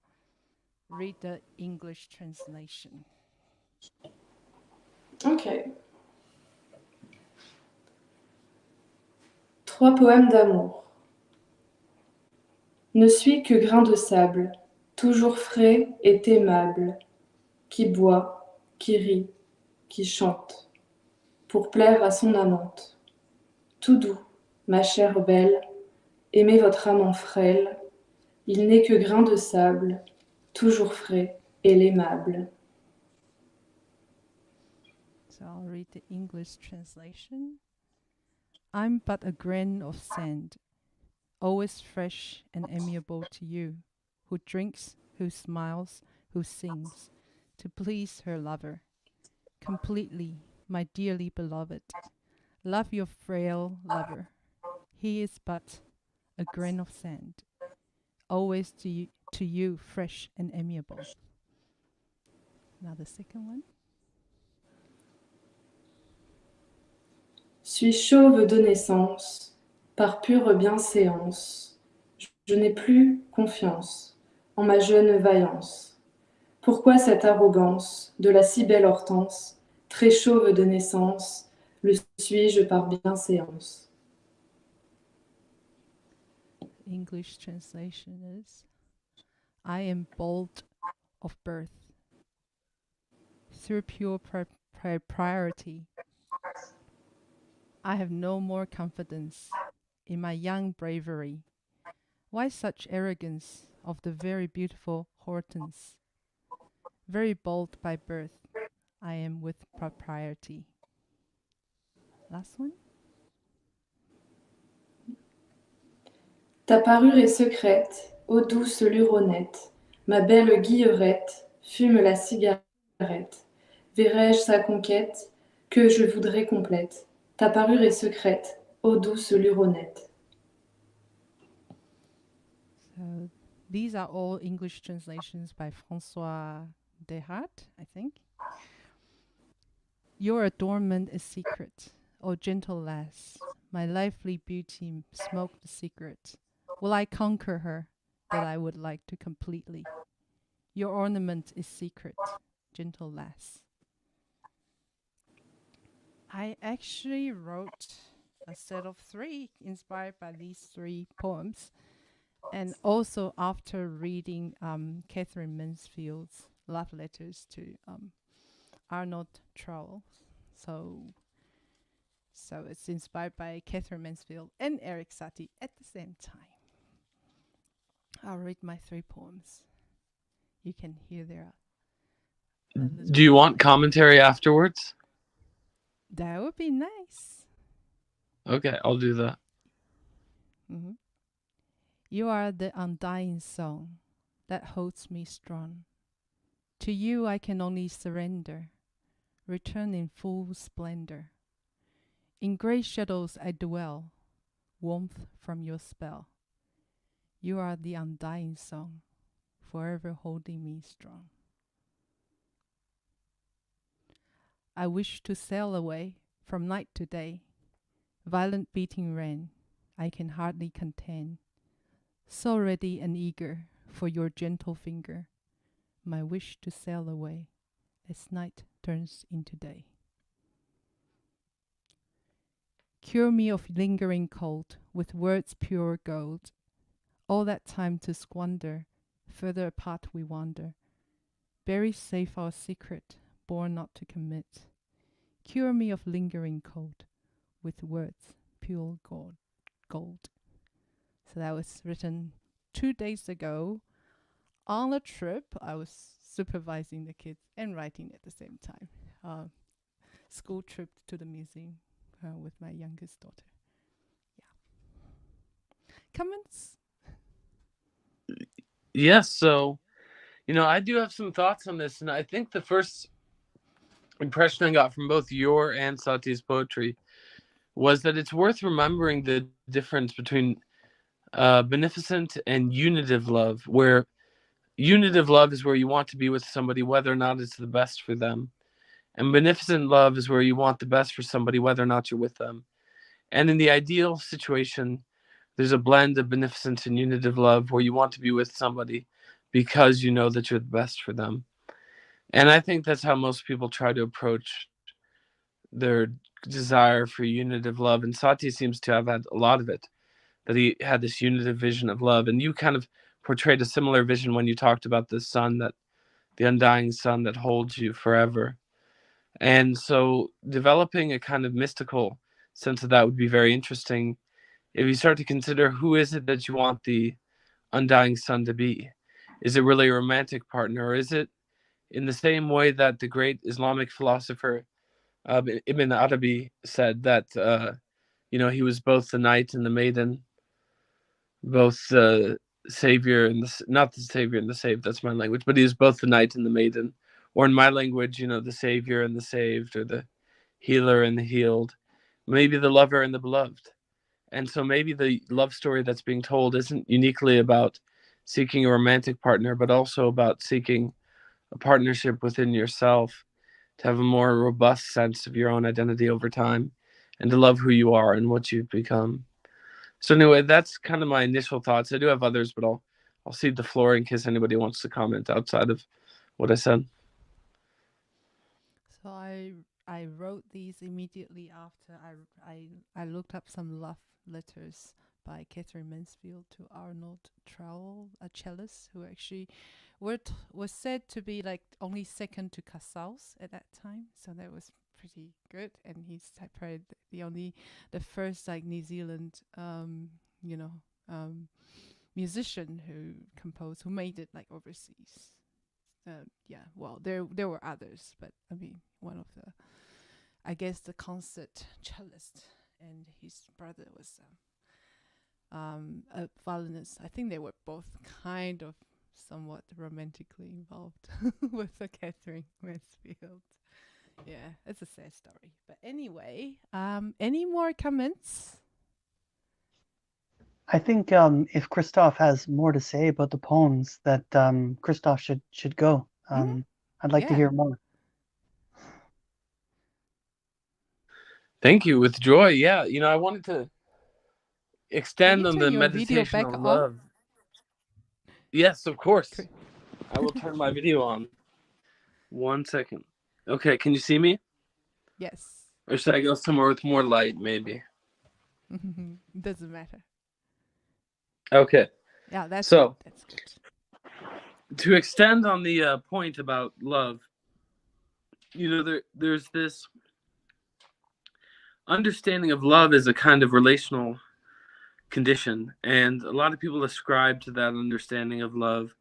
read the English translation. Okay. 3 poèmes d'amour. Ne suis que grain de sable, toujours frais et aimable, qui boit, qui rit, qui chante, pour plaire à son amante. Tout doux, ma chère belle, aimez votre amant frêle, il n'est que grain de sable, toujours frais et l'aimable. So I'll read the English translation. I'm but a grain of sand, always fresh and amiable to you, who drinks, who smiles, who sings, to please her lover. Completely, my dearly beloved, love your frail lover. He is but a grain of sand, always to you fresh and amiable. Now the second one. Suis chauve de naissance, par pure bienséance, je n'ai plus confiance en ma jeune vaillance. Pourquoi cette arrogance de la si belle Hortense, très chauve de naissance, le suis-je par bienséance? English translation is, I am bold of birth, through pure propriety. I have no more confidence in my young bravery. Why such arrogance of the very beautiful Hortense? Very bold by birth, I am with propriety. Last one. Ta parure est secrète, ô douce luronnette, ma belle guillerette, fume la cigarette. Verrai-je sa conquête, que je voudrais complète? Ta parure est secrète, ô douce luronnette. So these are all English translations by François Deshardt, I think. Your adornment is secret, O gentle lass, my lively beauty smoke the secret. Will I conquer her, that I would like to completely? Your ornament is secret, gentle lass. I actually wrote a set of 3 inspired by these 3 poems. And also after reading Catherine Mansfield's love letters to Arnold Troll. So it's inspired by Catherine Mansfield and Eric Satie at the same time. I'll read my 3 poems. You can hear their. Do you want commentary afterwards? That would be nice. Okay, I'll do that. Mm-hmm. You are the undying song that holds me strong. To you I can only surrender, return in full splendor. In grey shadows I dwell, warmth from your spell. You are the undying song, forever holding me strong. I wish to sail away from night to day. Violent beating rain, I can hardly contain. So ready and eager for your gentle finger, my wish to sail away as night turns into day. Cure me of lingering cold with words pure gold. All that time to squander, further apart we wander. Bury safe our secret, born not to commit. Cure me of lingering cold with words pure gold. So that was written 2 days ago on a trip. I was supervising the kids and writing at the same time. School trip to the museum with my youngest daughter. Yeah. Comments? Yes, so, I do have some thoughts on this, and I think the first impression I got from both your and Satie's poetry was that it's worth remembering the difference between beneficent and unitive love, where unitive love is where you want to be with somebody whether or not it's the best for them, And beneficent love is where you want the best for somebody, whether or not you're with them. And in the ideal situation, there's a blend of beneficence and unitive love where you want to be with somebody because you know that you're the best for them. And I think that's how most people try to approach their desire for unitive love. And Satie seems to have had a lot of it, that he had this unitive vision of love. And you kind of portrayed a similar vision when you talked about the sun, that the undying sun that holds you forever. And so developing a kind of mystical sense of that would be very interesting if you start to consider, who is it that you want the undying sun to be? Is it really a romantic partner, or is it in the same way that the great Islamic philosopher Ibn Arabi said that he was both the knight and the maiden, both the savior and not the savior and the saved, that's my language, but he is both the knight and the maiden, or in my language, the savior and the saved, or the healer and the healed, maybe the lover and the beloved. And so maybe the love story that's being told isn't uniquely about seeking a romantic partner, but also about seeking a partnership within yourself to have a more robust sense of your own identity over time and to love who you are and what you've become. So anyway, that's kind of my initial thoughts. I do have others, but I'll cede the floor in case anybody wants to comment outside of what I said. So I wrote these immediately after I looked up some love letters by Catherine Mansfield to Arnold Trowell, a cellist who actually was said to be like only second to Casals at that time. So that was pretty good. And he's probably the first like New Zealand, musician who made it like overseas. Well, there were others, but I mean, one of the concert cellist, and his brother was a violinist. I think they were both kind of somewhat romantically involved with Catherine Mansfield. Yeah, it's a sad story. But anyway, any more comments? I think if Christoph has more to say about the poems, that Christoph should go. I'd like to hear more. Thank you, with joy. Yeah, I wanted to extend on the meditation on love. Yes, of course. I will turn my video on. 1 second. Okay, can you see me? Yes. Or should I go somewhere with more light, maybe? Doesn't matter. Okay. Yeah, that's good. That's good. To extend on the point about love, there's this understanding of love as a kind of relational condition, and a lot of people ascribe to that understanding of love,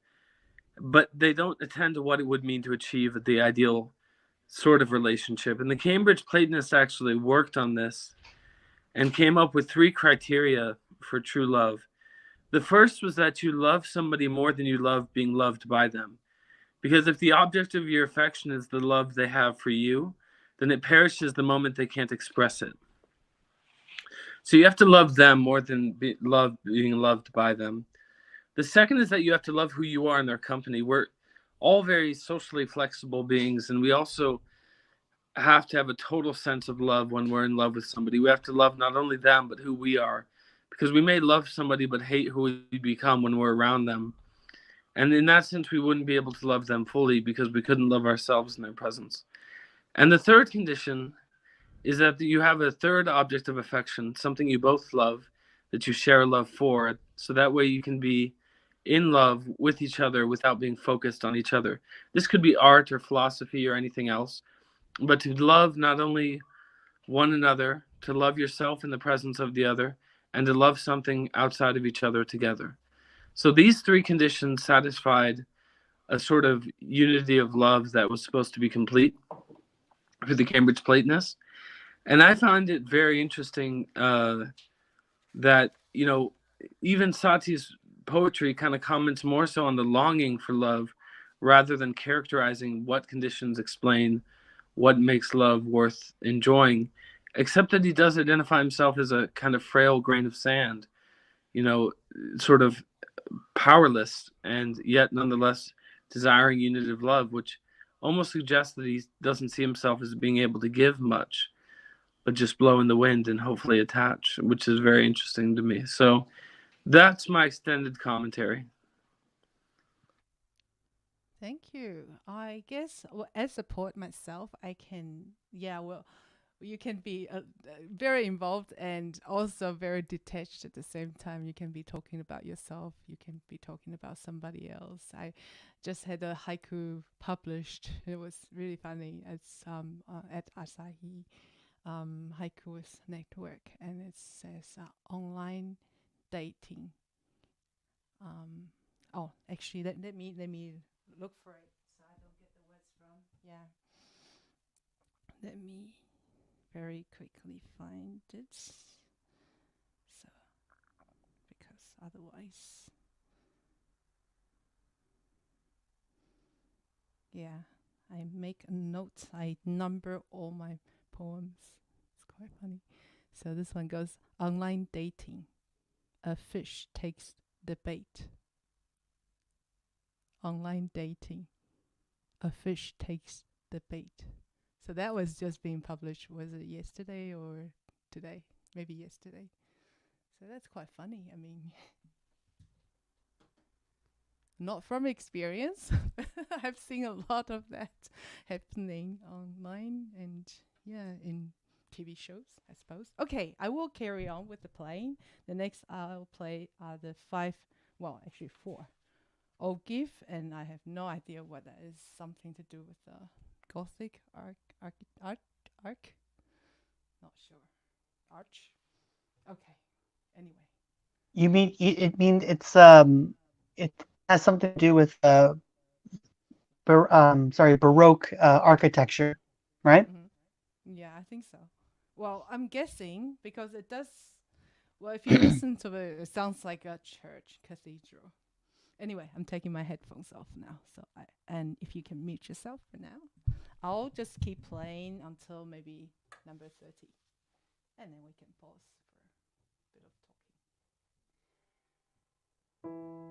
but they don't attend to what it would mean to achieve the ideal sort of relationship. And the Cambridge Platonists actually worked on this and came up with 3 criteria for true love. The first was that you love somebody more than you love being loved by them. Because if the object of your affection is the love they have for you, then it perishes the moment they can't express it. So you have to love them more than being loved by them. The second is that you have to love who you are in their company. We're all very socially flexible beings, and we also have to have a total sense of love when we're in love with somebody. We have to love not only them, but who we are. Because we may love somebody but hate who we become when we're around them. And in that sense, we wouldn't be able to love them fully because we couldn't love ourselves in their presence. And the third condition is that you have a third object of affection, something you both love, that you share love for, so that way you can be in love with each other without being focused on each other. This could be art or philosophy or anything else, but to love not only one another, to love yourself in the presence of the other, and to love something outside of each other together. So these 3 conditions satisfied a sort of unity of love that was supposed to be complete for the Cambridge Platonists. And I find it very interesting that, even Satie's poetry kind of comments more so on the longing for love rather than characterizing what conditions explain what makes love worth enjoying, except that he does identify himself as a kind of frail grain of sand, sort of powerless and yet nonetheless desiring unity of love, which almost suggests that he doesn't see himself as being able to give much, but just blow in the wind and hopefully attach, which is very interesting to me. So that's my extended commentary. Thank you. I guess as a poet myself, I can, you can be very involved and also very detached at the same time. You can be talking about yourself. You can be talking about somebody else. I just had a haiku published. It was really funny. It's at Asahi Haiku Network, and it says online dating. Actually, let me look for it so I don't get the words wrong. Yeah. Let me very quickly find it. So, because otherwise, yeah, I make a note. I number all my poems. It's quite funny. So this one goes: online dating. A fish takes the bait. Online dating. A fish takes the bait. So that was just being published. Was it yesterday or today? Maybe yesterday. So that's quite funny. I mean, not from experience. I've seen a lot of that happening online and in TV shows, I suppose. Okay, I will carry on with the playing. The next I'll play are the 4. I'll give, and I have no idea what that is. Something to do with the Gothic arc. Not sure. Arch. Okay. Anyway. You mean it's it has something to do with Baroque architecture, right? Mm-hmm. Yeah, I think so. Well, I'm guessing because it does. Well, if you listen to it, it sounds like a church cathedral. Anyway, I'm taking my headphones off now. And if you can mute yourself for now, I'll just keep playing until maybe number 30. And then we can pause for a bit of talking.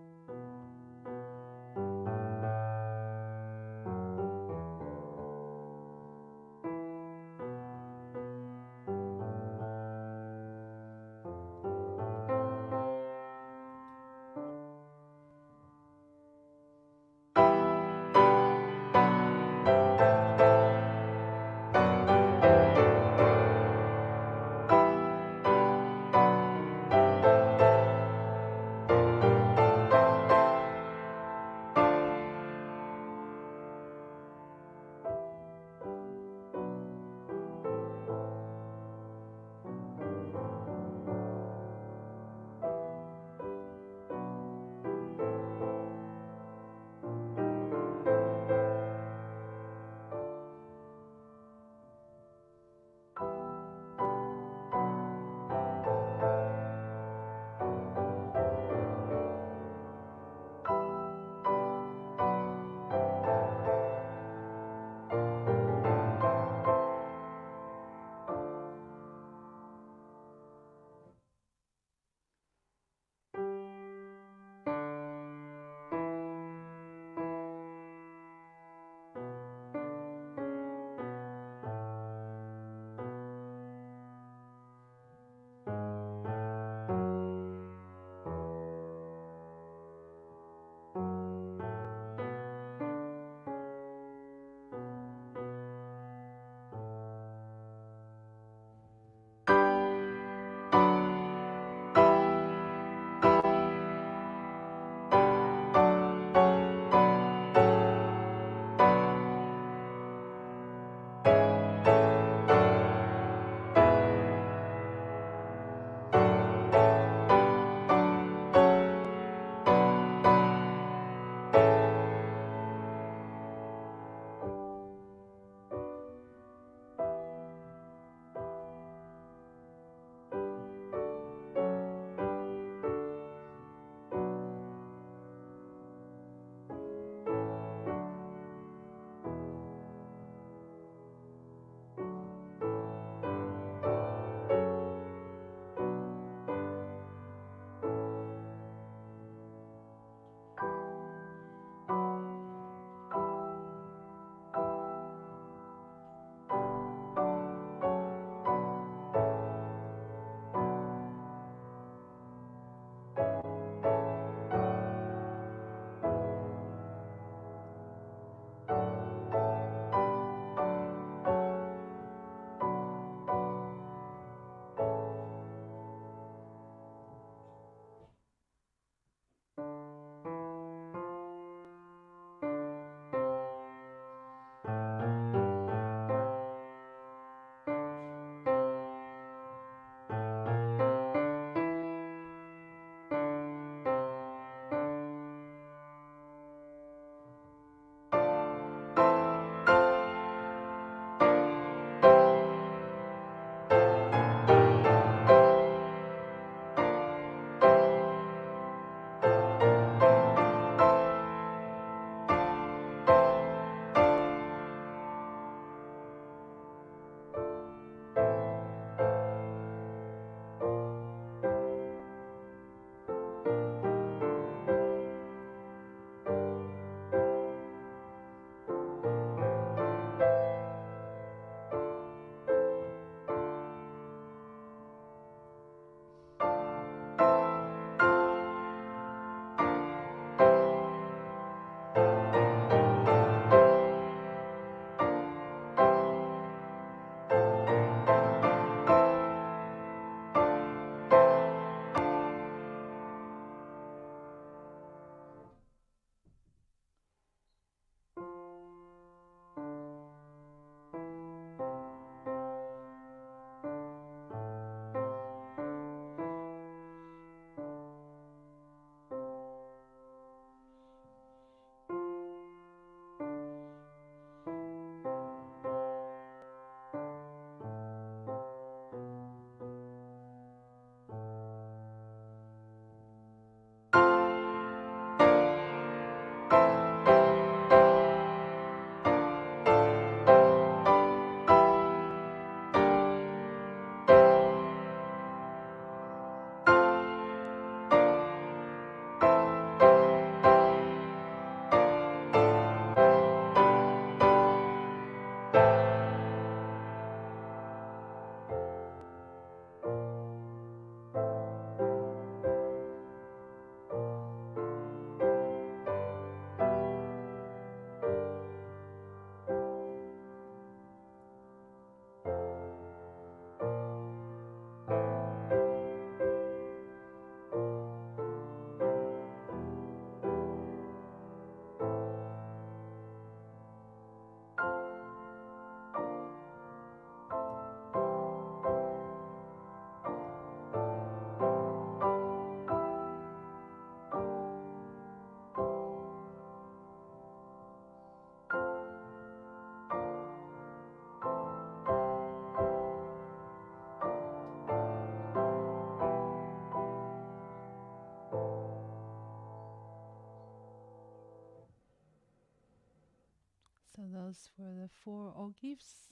those were the 4 ogives.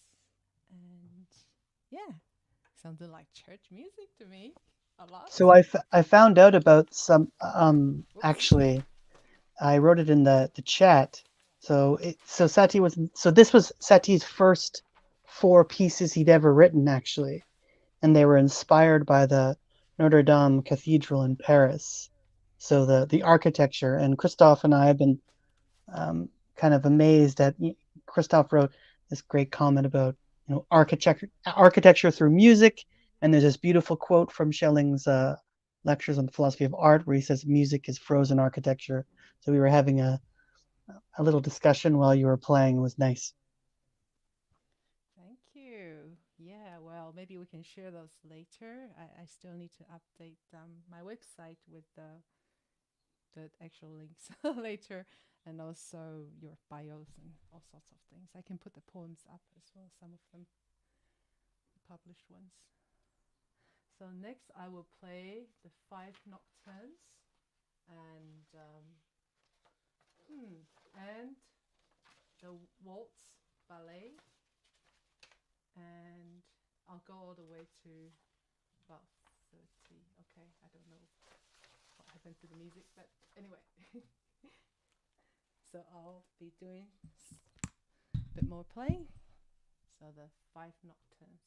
And yeah, sounded like church music to me a lot. So I found out about some Whoops. actually I wrote it in the chat. So this was Satie's first 4 pieces he'd ever written actually, and they were inspired by the Notre Dame Cathedral in Paris. So the architecture, and Christophe and I have been kind of amazed at. Christophe wrote this great comment about architecture through music, and there's this beautiful quote from Schelling's lectures on the philosophy of art where he says music is frozen architecture. So we were having a little discussion while you were playing. It was nice. Thank you. Yeah, well, maybe we can share those later. I still need to update my website with the actual links later, and also your bios and all sorts of things. I can put the poems up as well, some of them, the published ones. So next I will play the 5 nocturnes and the waltz ballet, and I'll go all the way to about 30. Okay, I don't know what happened to the music, but anyway. So I'll be doing a bit more playing. So the 5 nocturnes.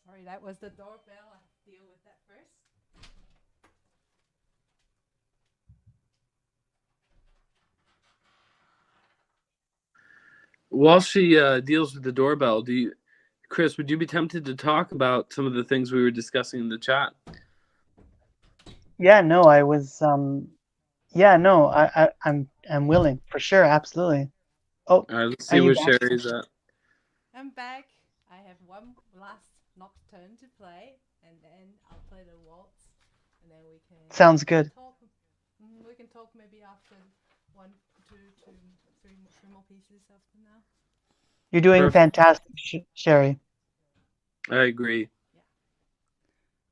Sorry, that was the doorbell. I have to deal with that first. While she deals with the doorbell, Chris, would you be tempted to talk about some of the things we were discussing in the chat? Yeah, no, I was yeah, no, I'm willing for sure, absolutely. Oh, All right, let's are see you where back? Sherry's at. I'm back. I have one last nocturne to play, and then I'll play the waltz, and then we can Sounds good. talk. We can talk maybe after one, two, three more pieces after now. You're doing Perfect. fantastic, Sherry. I agree. Yeah.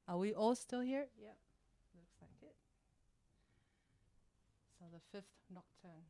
Are we all still here? Yep. Looks like it. So the fifth nocturne.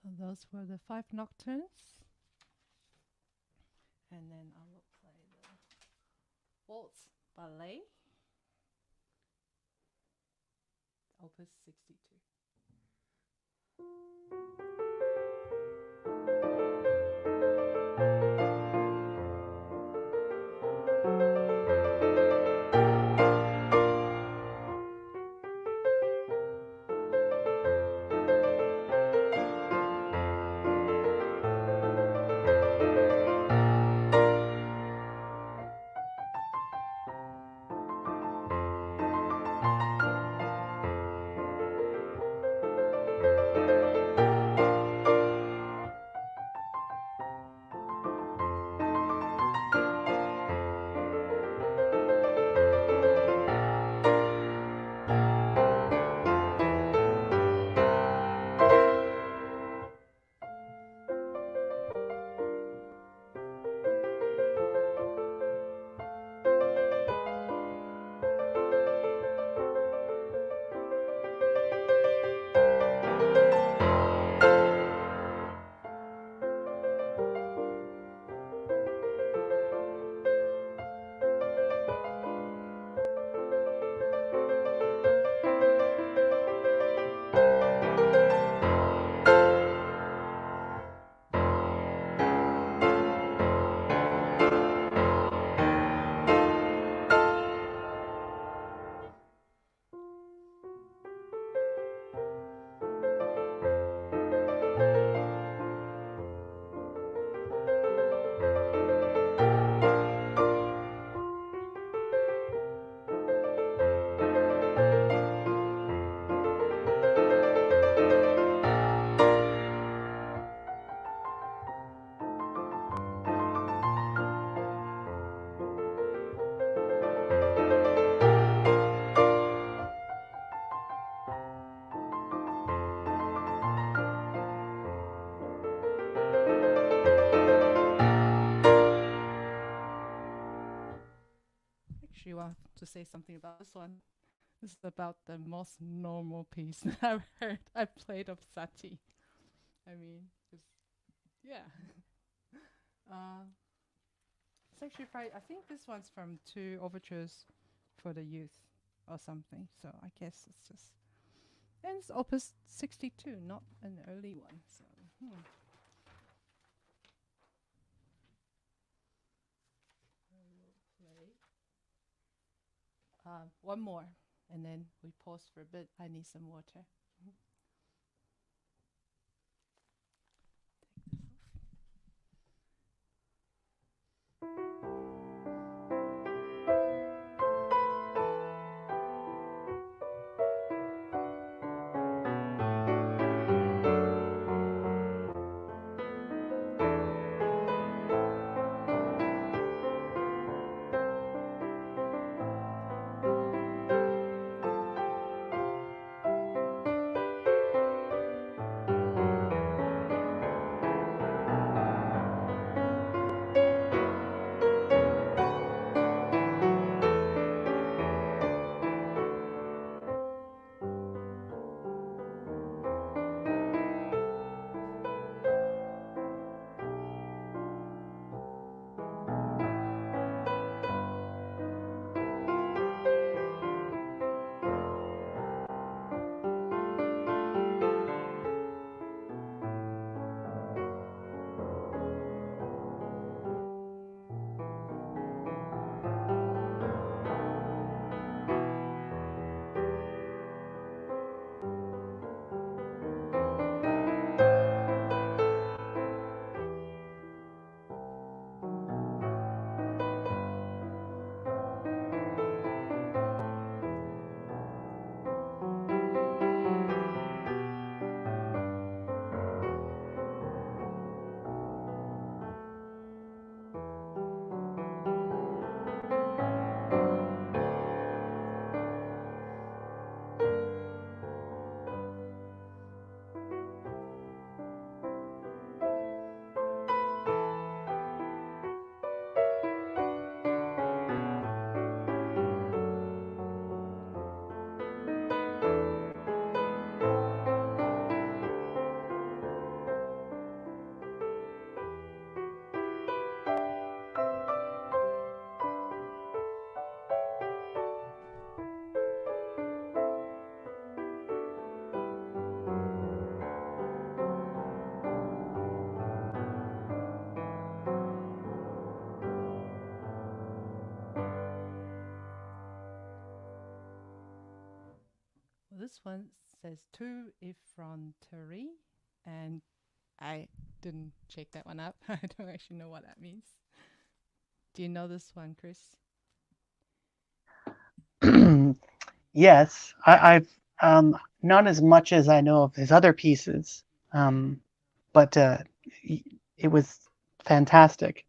So those were the 5 nocturnes. And then I will play the waltz ballet, opus 62. actually want to say something about this one. This is about the most normal piece that I've played of Satie. I mean, yeah. It's actually I think this one's from 2 overtures for the youth or something. So I guess it's just, and it's opus 62, not an early one. So. One more, and then we pause for a bit. I need some water. This one says to effrontery, and I didn't check that one up. I don't actually know what that means. Do you know this one, Chris? Yes, I've not as much as I know of his other pieces, but it was fantastic.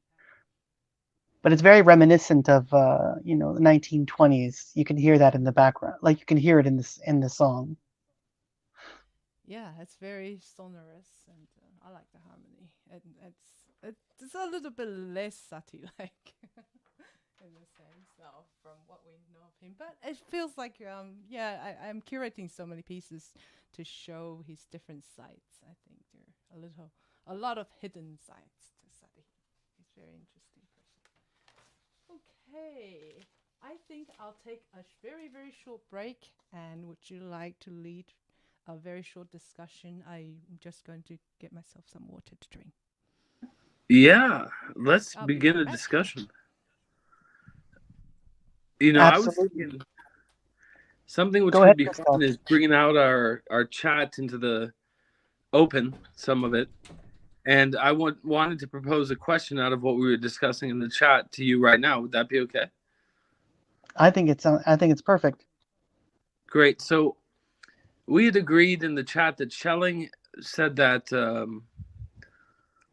But it's very reminiscent of the 1920s. You can hear that in the background, like you can hear it in the song. Yeah, it's very sonorous, and I like the harmony. And it's a little bit less Satie-like in a sense now from what we know of him. But it feels like I'm curating so many pieces to show his different sides. I think there are a lot of hidden sides to Satie. He's very interesting person. Okay, I think I'll take a very, very short break. And would you like to lead a very short discussion? I'm just going to get myself some water to drink. Yeah, let's I'll begin be a right back. discussion. Absolutely. I was thinking something which could be fun is bringing out our chat into the open, some of it. And I wanted to propose a question out of what we were discussing in the chat to you right now. Would that be okay? I think it's perfect. Great. So we had agreed in the chat that Schelling said that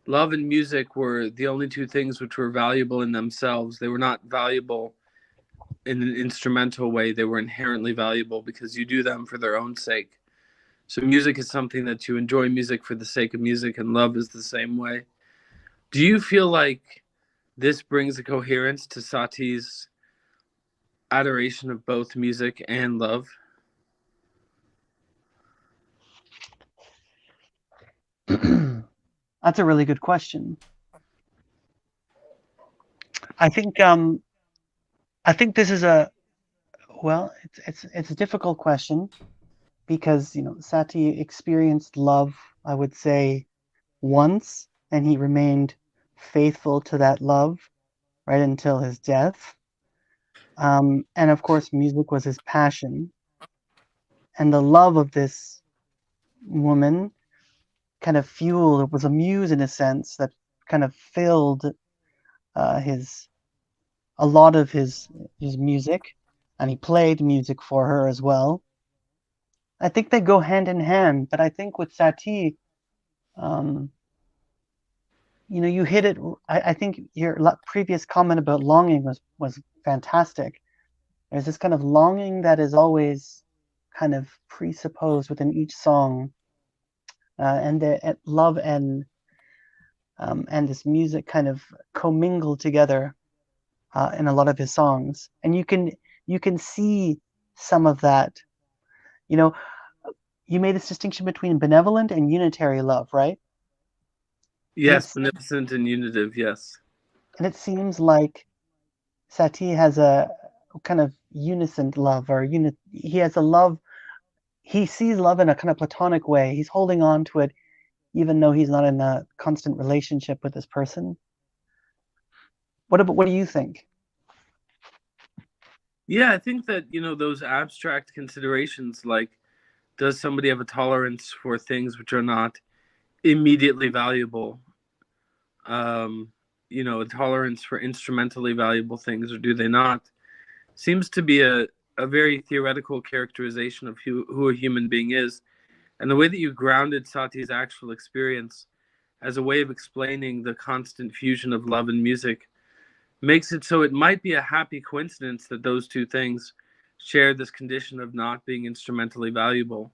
love and music were the only two things which were valuable in themselves. They were not valuable in an instrumental way. They were inherently valuable because you do them for their own sake. So music is something that you enjoy music for the sake of music, and love is the same way. Do you feel like this brings a coherence to Satie's adoration of both music and love? That's a really good question. I think this is it's a difficult question because Satie experienced love, I would say, once, and he remained faithful to that love right until his death. And of course, music was his passion, and the love of this woman kind of fueled, it was a muse in a sense that kind of filled a lot of his music, and he played music for her as well. I think they go hand in hand, but I think with Satie, you hit it. I think your previous comment about longing was fantastic. There's this kind of longing that is always kind of presupposed within each song, and the love and this music kind of commingle together in a lot of his songs, and you can see some of that. You made this distinction between benevolent and unitary love, right? Yes, beneficent and unitive, yes. And it seems like Satie has a kind of unison love, or he has a love. He sees love in a kind of platonic way. He's holding on to it, even though he's not in a constant relationship with this person. What do you think? Yeah, I think that, those abstract considerations, like, does somebody have a tolerance for things which are not immediately valuable? A tolerance for instrumentally valuable things, or do they not? Seems to be a very theoretical characterization of who a human being is. And the way that you grounded Satie's actual experience as a way of explaining the constant fusion of love and music makes it so it might be a happy coincidence that those two things share this condition of not being instrumentally valuable,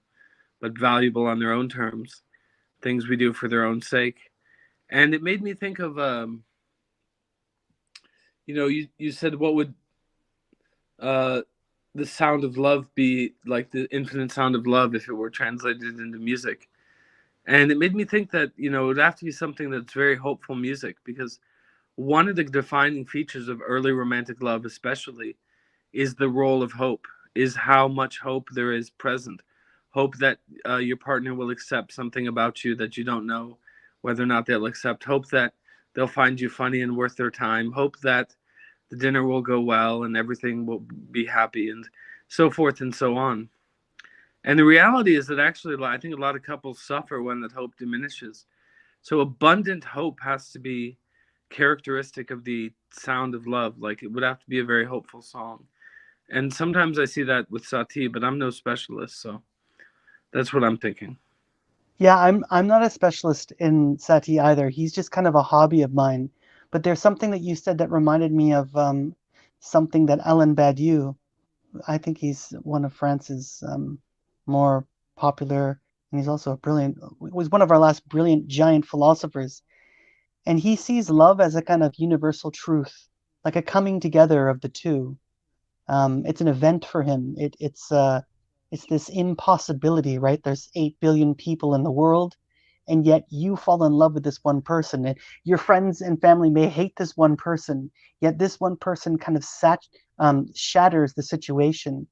but valuable on their own terms, things we do for their own sake. And it made me think of, you said, what would the sound of love be like, the infinite sound of love, if it were translated into music? And it made me think that, it would have to be something that's very hopeful music, because one of the defining features of early romantic love especially is the role of hope, is how much hope there is present. Hope that your partner will accept something about you that you don't know whether or not they'll accept. Hope that they'll find you funny and worth their time. Hope that the dinner will go well and everything will be happy, and so forth and so on. And the reality is that actually, I think a lot of couples suffer when that hope diminishes. So abundant hope has to be characteristic of the sound of love. Like, it would have to be a very hopeful song. And sometimes I see that with Satie, but I'm no specialist, so that's what I'm thinking. Yeah, I'm not a specialist in Satie either. He's just kind of a hobby of mine. But there's something that you said that reminded me of something that Alain Badiou, I think he's one of France's more popular, and he's also was one of our last brilliant giant philosophers. And he sees love as a kind of universal truth, like a coming together of the two. It's an event for him. It's this impossibility, right? There's 8 billion people in the world, and yet you fall in love with this one person. And your friends and family may hate this one person, yet this one person kind of shatters the situation.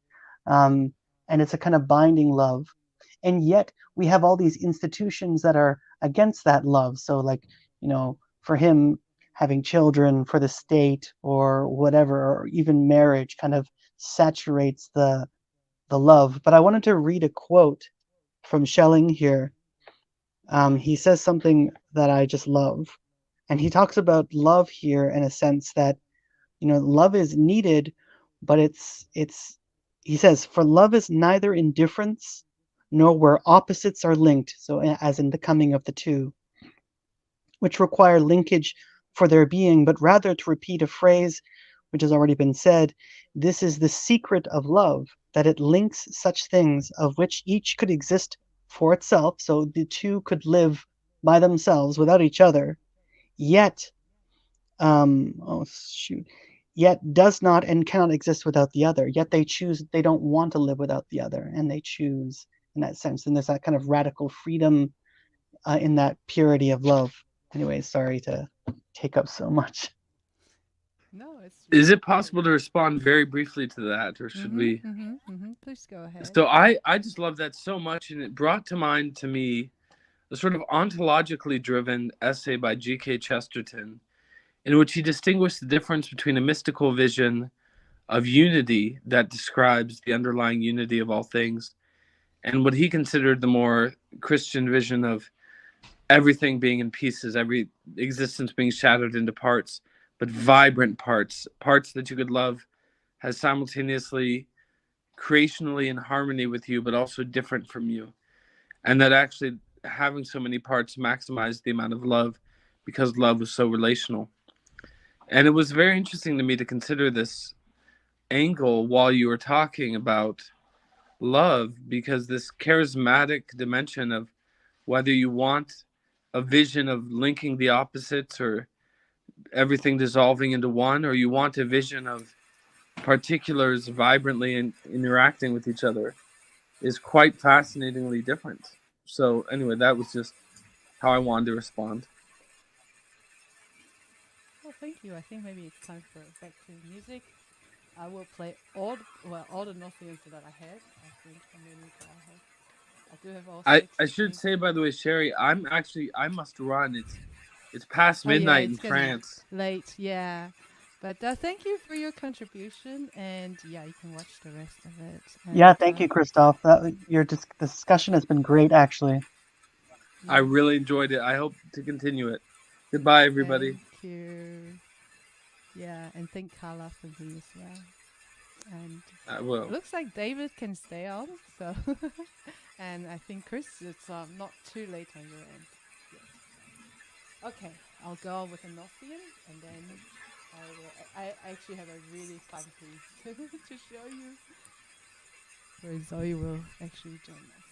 And it's a kind of binding love. And yet we have all these institutions that are against that love. So like, for him, having children, for the state or whatever, or even marriage kind of saturates the love. But I wanted to read a quote from Schelling here. He says something that I just love. And he talks about love here in a sense that, love is needed, but he says, for love is neither indifference nor where opposites are linked. So as in the coming of the two, which require linkage for their being, but rather, to repeat a phrase which has already been said, this is the secret of love, that it links such things of which each could exist for itself, so the two could live by themselves without each other, yet yet does not and cannot exist without the other. Yet they choose, they don't want to live without the other, and they choose in that sense. And there's that kind of radical freedom in that purity of love. Anyway, sorry to take up so much. No, it's. Is it possible to respond very briefly to that, or should we? Please go ahead. So I just love that so much, and it brought to mind to me a sort of ontologically driven essay by G.K. Chesterton, in which he distinguished the difference between a mystical vision of unity that describes the underlying unity of all things, and what he considered the more Christian vision of everything being in pieces, every existence being shattered into parts, but vibrant parts that you could love as simultaneously creationally in harmony with you, but also different from you. And that actually having so many parts maximized the amount of love because love was so relational. And it was very interesting to me to consider this angle while you were talking about love, because this charismatic dimension of whether you want a vision of linking the opposites or everything dissolving into one, or you want a vision of particulars vibrantly interacting with each other, is quite fascinatingly different. So anyway, that was just how I wanted to respond. Well, thank you. I think maybe it's time for back to music. I will play all the Northians that I had. I think how many do I have? I do have all six. I should say, by the way, Sherry, I must run. It's past midnight in France. Late, yeah. But thank you for your contribution, and yeah, you can watch the rest of it. And, Yeah, thank you, Christoph. Your discussion has been great, actually. I really enjoyed it. I hope to continue it. Goodbye, everybody. Thank you. Yeah, and thank Carla for me as well. And I will. It looks like David can stay on, so and I think Chris, it's not too late on your end. Yes. Okay, I'll go on with a Northian, and then I actually have a really fun piece to show you, where Zoe will actually join us.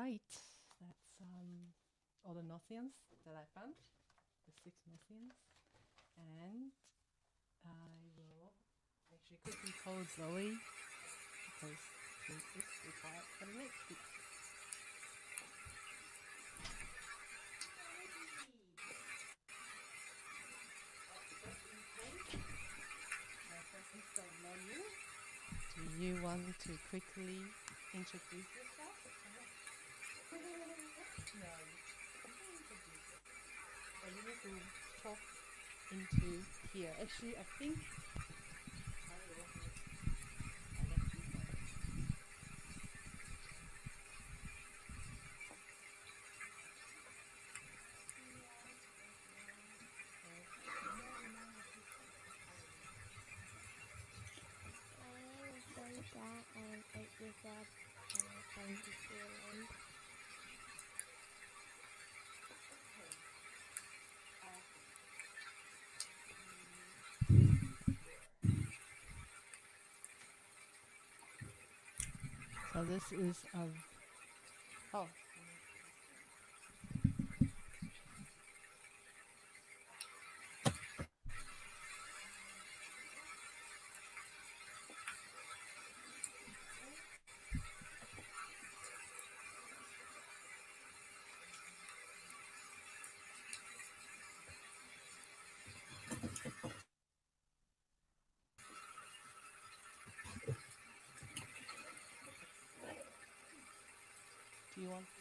light. That's all the Nothians that I found, the 6 Nothians. And I will actually quickly call Zoe because she is required for the next piece. Do you want to quickly introduce yourself? No, you can introduce yourself. But you need to talk into here. Actually, I think I will let you go. My name is Linda. I'm 8 years old and I'm from New Zealand. So this is oh. Do you want to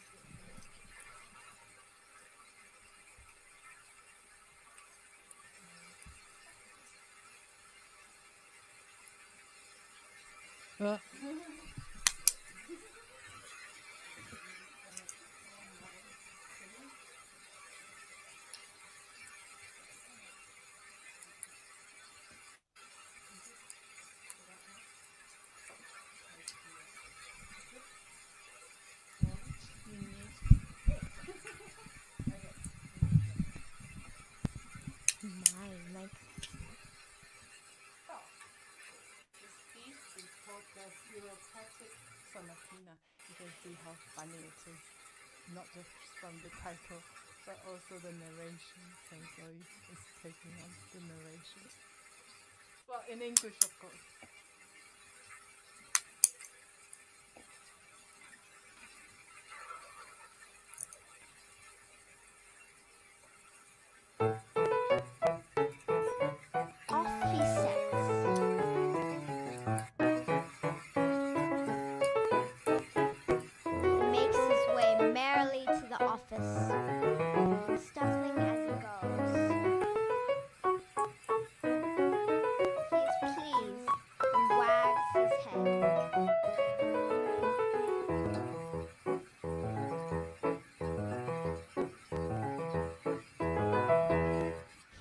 Like This piece is called the Bureaucratic Sonatina. You can see how funny it is. Not just from the title, but also the narration. So Zoe is taking on the narration. Well, in English, of course. off he sets. He makes his way merrily to the office, stumbling as he goes. He is pleased and wags his head.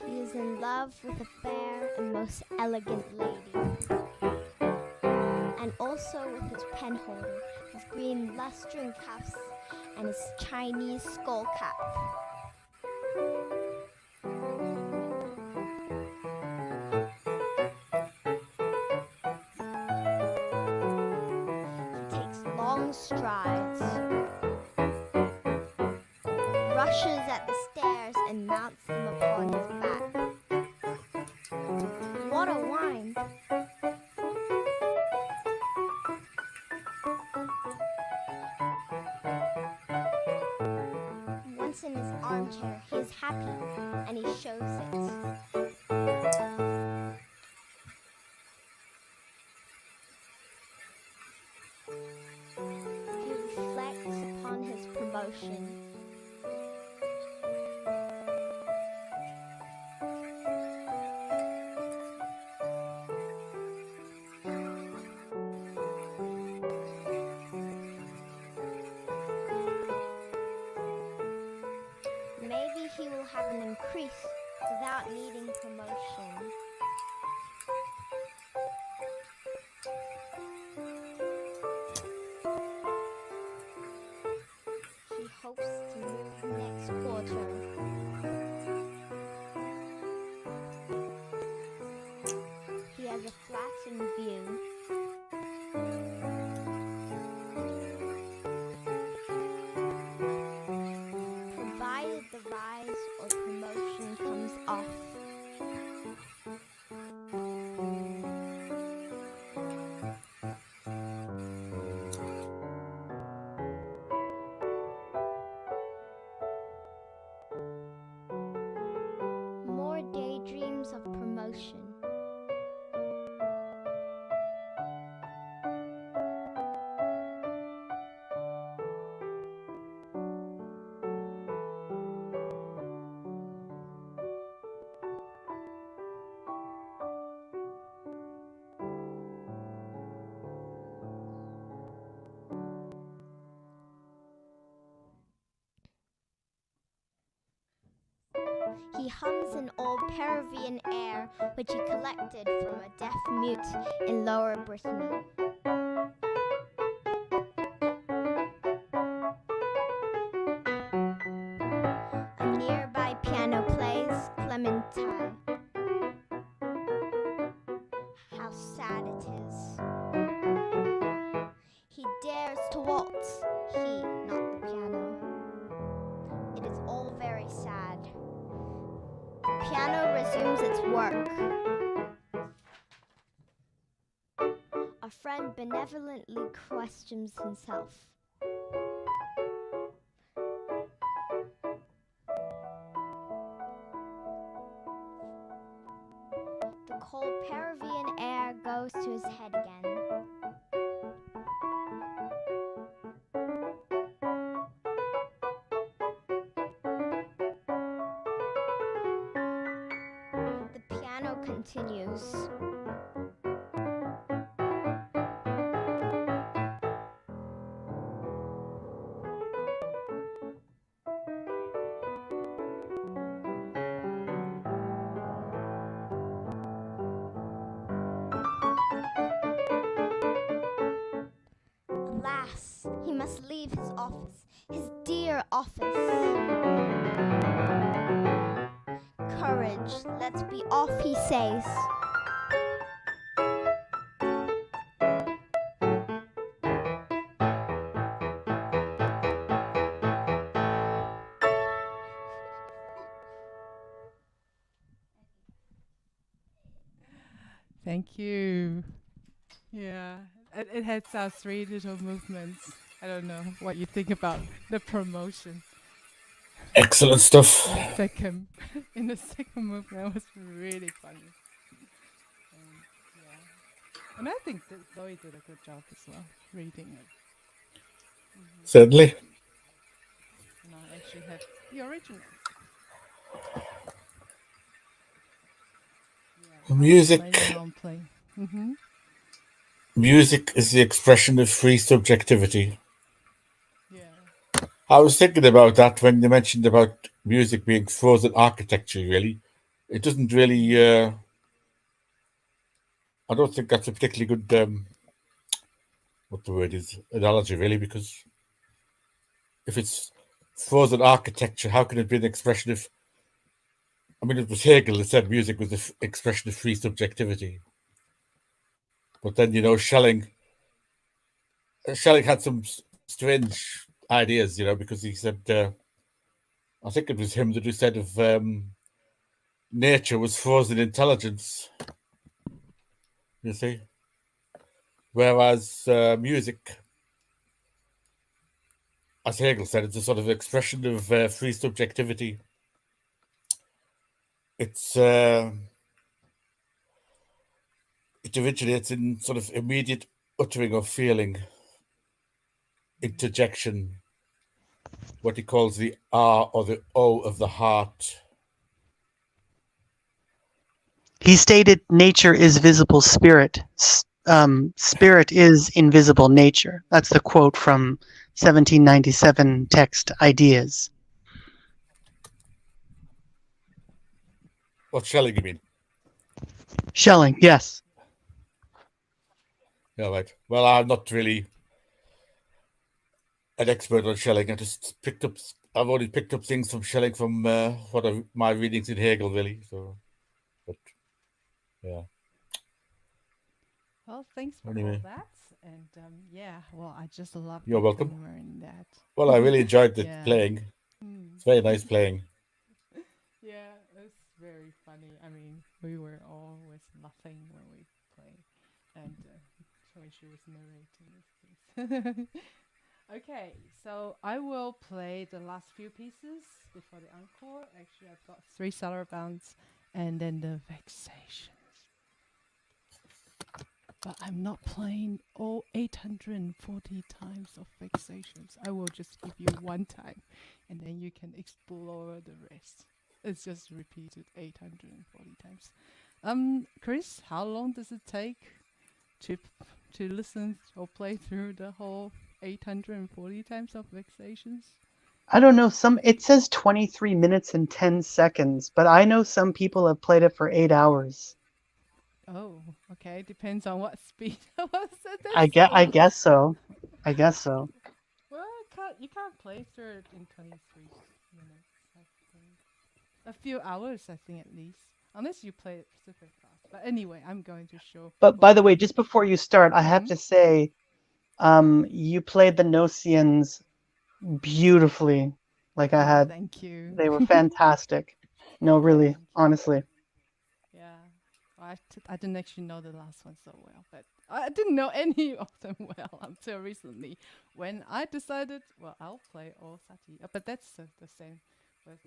He is in love with a fair and most elegant lady, and also with his pen holder, his green lustring cuffs, and his Chinese skull cap. He takes long strides, rushes at the stairs and mounts them upon his back. What a wind! Once in his armchair, he is happy, and he shows it. He reflects upon his promotion. Maybe he will have an increase without needing promotion. He hopes to move next quarter. He has a flat in view. He hums an old Peruvian air which he collected from a deaf mute in Lower Brittany. A nearby piano plays Clementine. How sad it is. He dares to waltz, he, not the piano. It is all very sad. The piano resumes its work. A friend benevolently questions himself. The cold Peruvian air goes to his head again. The piano continues. Alas, he must leave his office, his dear office. Courage, let's be off, he says. Thank you. Yeah, it had our three little movements. I don't know what you think about the promotion. Excellent stuff. Second, in the second movement was really funny. Yeah, and I think that Zoe did a good job as well reading it. Certainly. And I actually have the original. Yeah, Music. Mm-hmm. Music is the expression of free subjectivity. Yeah. I was thinking about that when you mentioned about music being frozen architecture, really. It doesn't really, I don't think that's a particularly good, what the word is, analogy, really, because if it's frozen architecture, how can it be an expression of, I mean, it was Hegel that said music was the expression of free subjectivity. But then, Schelling had some strange ideas, because he said, I think it was him that said of nature was frozen intelligence, you see. Whereas music, as Hegel said, it's a sort of expression of free subjectivity. It originates in sort of immediate uttering of feeling, interjection, what he calls the R or the O of the heart. He stated, nature is visible spirit. Spirit is invisible nature. That's the quote from 1797 text Ideas. What Schelling, you mean? Schelling, yes. Yeah, right. Well, I'm not really an expert on Schelling. I've only picked up things from Schelling from my readings in Hegel, really. So, but yeah. Well, thanks for Anyway. all that. And yeah, well, I just love You're welcome. in that. Well, I really enjoyed the Yeah. playing. It's very nice playing. Yeah, it's very funny. I mean, we were always laughing when we play, and when she was narrating this piece. Okay, so I will play the last few pieces before the encore. Actually, I've got 3 sarabands and then the vexations. But I'm not playing all 840 times of vexations. I will just give you 1 time, and then you can explore the rest. It's just repeated 840 times. Chris, how long does it take to listen or play through the whole 840 times of vexations? I don't know. It says 23 minutes and 10 seconds, but I know some people have played it for 8 hours. Oh, okay. Depends on what speed. I guess so. I guess so. Well, you can't play through it in 23 minutes. I think. A few hours, I think, at least. Unless you play it super fast. But anyway, I'm going to show. But by the way, just before you start, I have Mhm. to say, you played the Nocians beautifully. Like Thank you. they were fantastic. No, really, Thank you. honestly. Yeah. Well, I didn't actually know the last one so well, but I didn't know any of them well until recently when I decided, well, I'll play all Satie. But that's the same with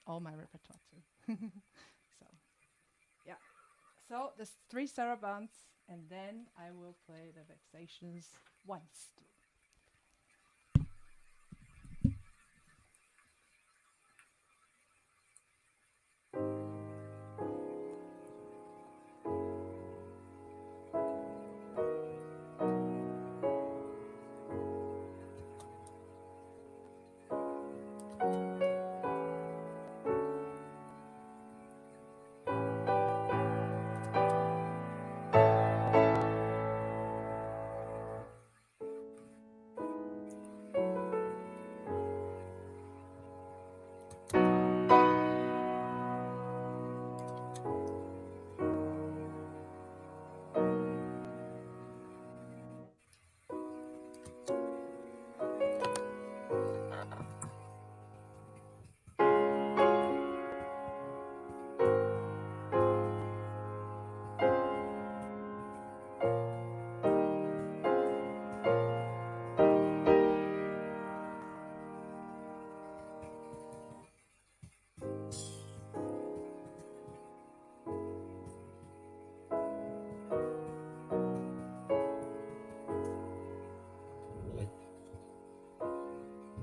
all my repertoire too. So, yeah. So there's 3 sarabands, and then I will play the Vexations once.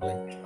Blink.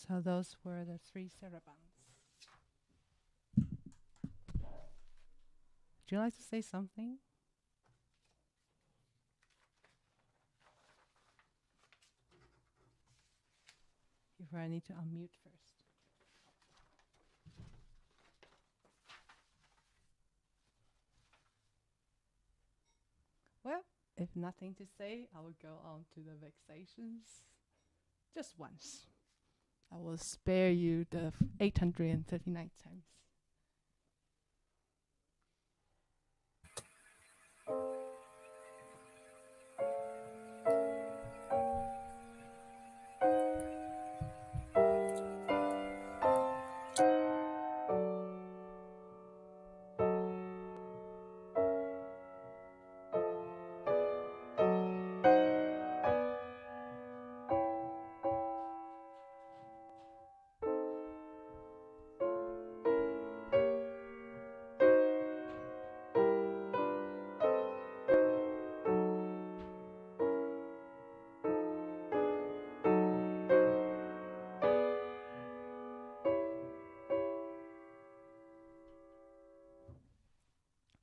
So those were the 3 sarabands. Would you like to say something? Before I need to unmute first. Well, if nothing to say, I will go on to the vexations. Just once. I will spare you the 839 times.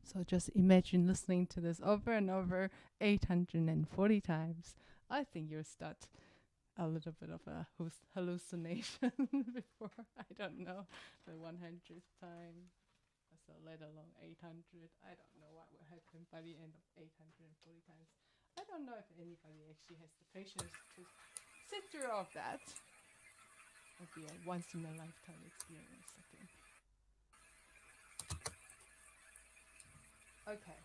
So just imagine listening to this over and over 840 times. I think you'll start a little bit of a hallucination before, I don't know, the 100th time. So let alone 800. I don't know what will happen by the end of 840 times. I don't know if anybody actually has the patience to sit through all of that. It would be a once in a lifetime experience, I think. Okay,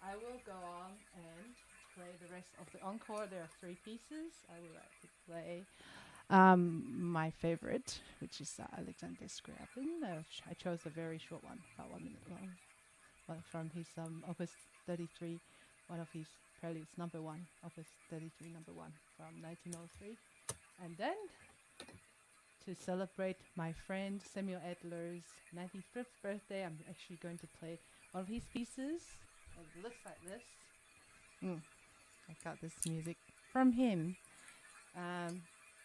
I will go on and play the rest of the encore. There are 3 pieces. I would like to play my favorite, which is Alexander Scriabin. I chose a very short one, about 1 minute long, from his Opus 33, one of his preludes, number 1, Opus 33, number 1, from 1903. And then, to celebrate my friend Samuel Adler's 95th birthday, I'm actually going to play one of his pieces. It looks like this. I got this music from him.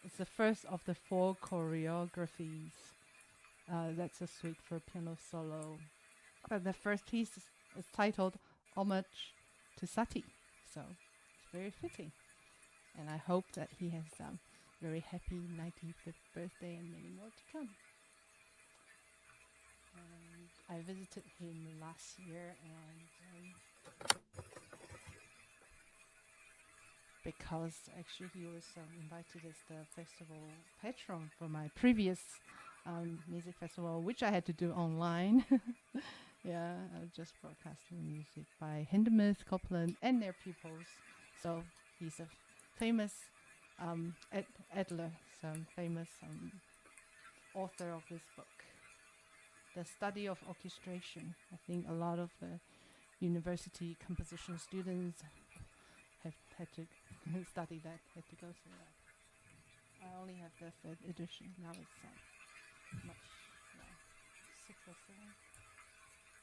It's the first of the 4 choreographies. That's a suite for piano solo. But the first piece is titled Homage to Satie. So it's very fitting. And I hope that he has very happy 95th birthday and many more to come. I visited him last year, and because actually he was invited as the festival patron for my previous music festival, which I had to do online. Yeah, just broadcasting music by Hindemith, Copland, and their pupils. So he's a famous Adler, some famous author of this book. The study of orchestration. I think a lot of the university composition students have had to study that, had to go through that. I only have the 3rd edition. Now it's much, 6 or 7.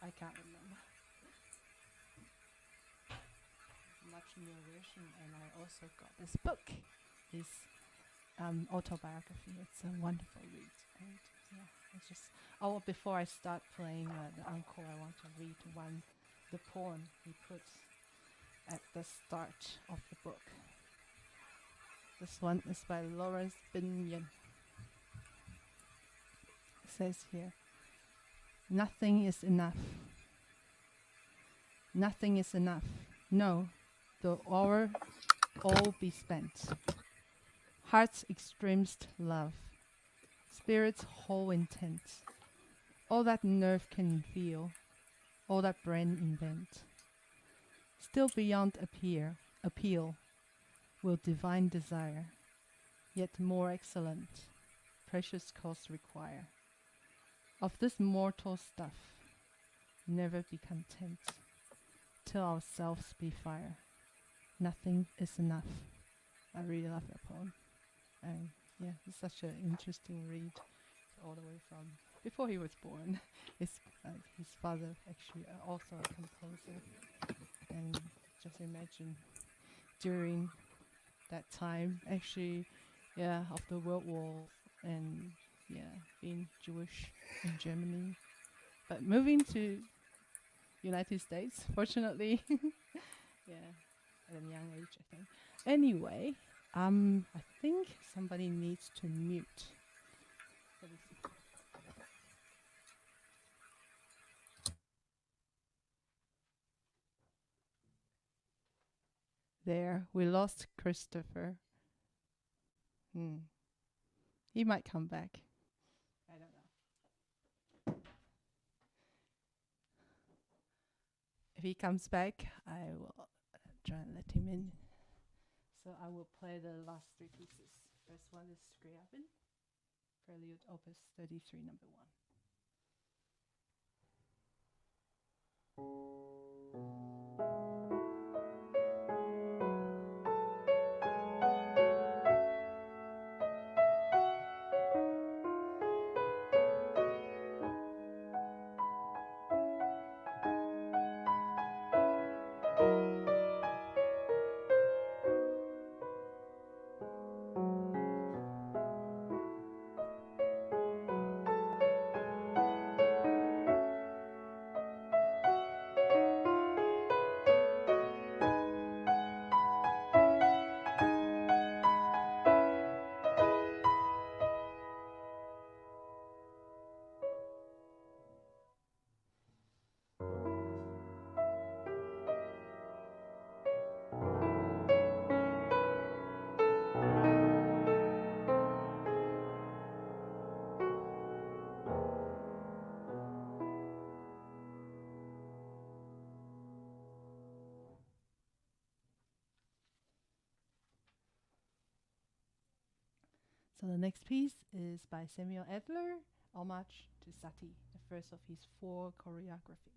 I can't remember. Much newer version, and I also got this book, his autobiography. It's a wonderful read, and yeah, it's just. Oh, before I start playing the encore, I want to read the poem he puts at the start of the book. This one is by Lawrence Binyon. It says here, nothing is enough. Nothing is enough. No, the hour all be spent. Heart's extremest love. Spirit's whole intent. All that nerve can feel, all that brain invent. Still beyond appeal, will divine desire, yet more excellent, precious cause require. Of this mortal stuff, never be content, till ourselves be fire. Nothing is enough. I really love that poem. And yeah, it's such an interesting read, all the way from before he was born. His father actually also a composer, and just imagine during that time, actually of the World War, and being Jewish in Germany, but moving to United States, fortunately, at a young age, I think. Anyway, I think somebody needs to mute. Let me see. There, we lost Christopher. He might come back. I don't know. If he comes back, I will try and let him in. So I will play the last three pieces. First one is Scriabin, Prelude Opus 33, number 1. So the next piece is by Samuel Adler, Homage to Satie, the first of his 4 choreographies.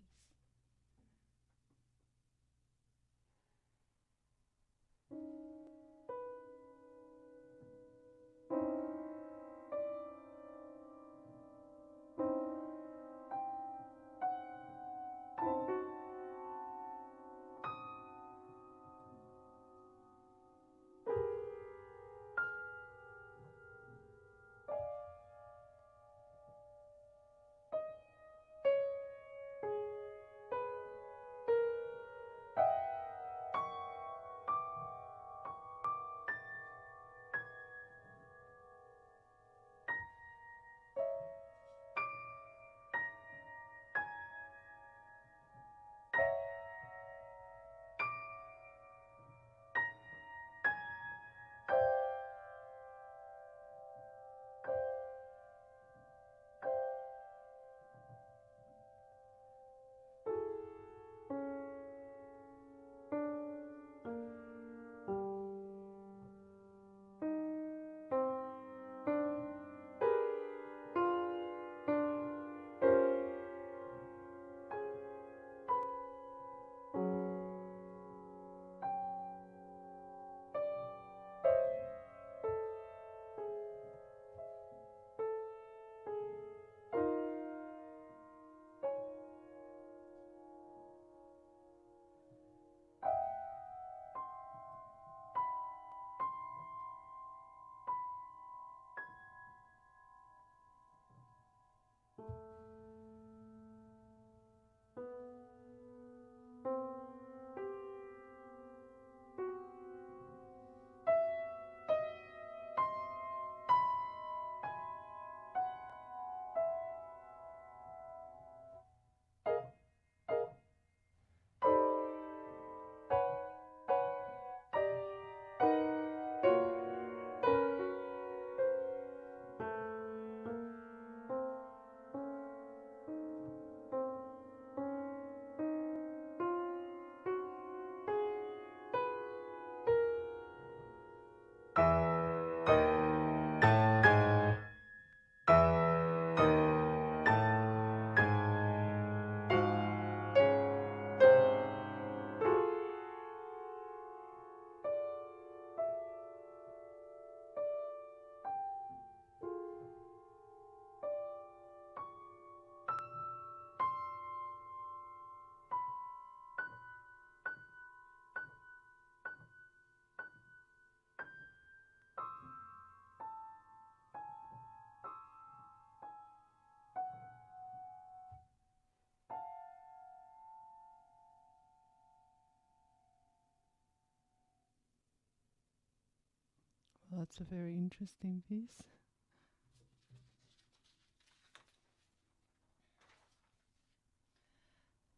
that's a very interesting piece.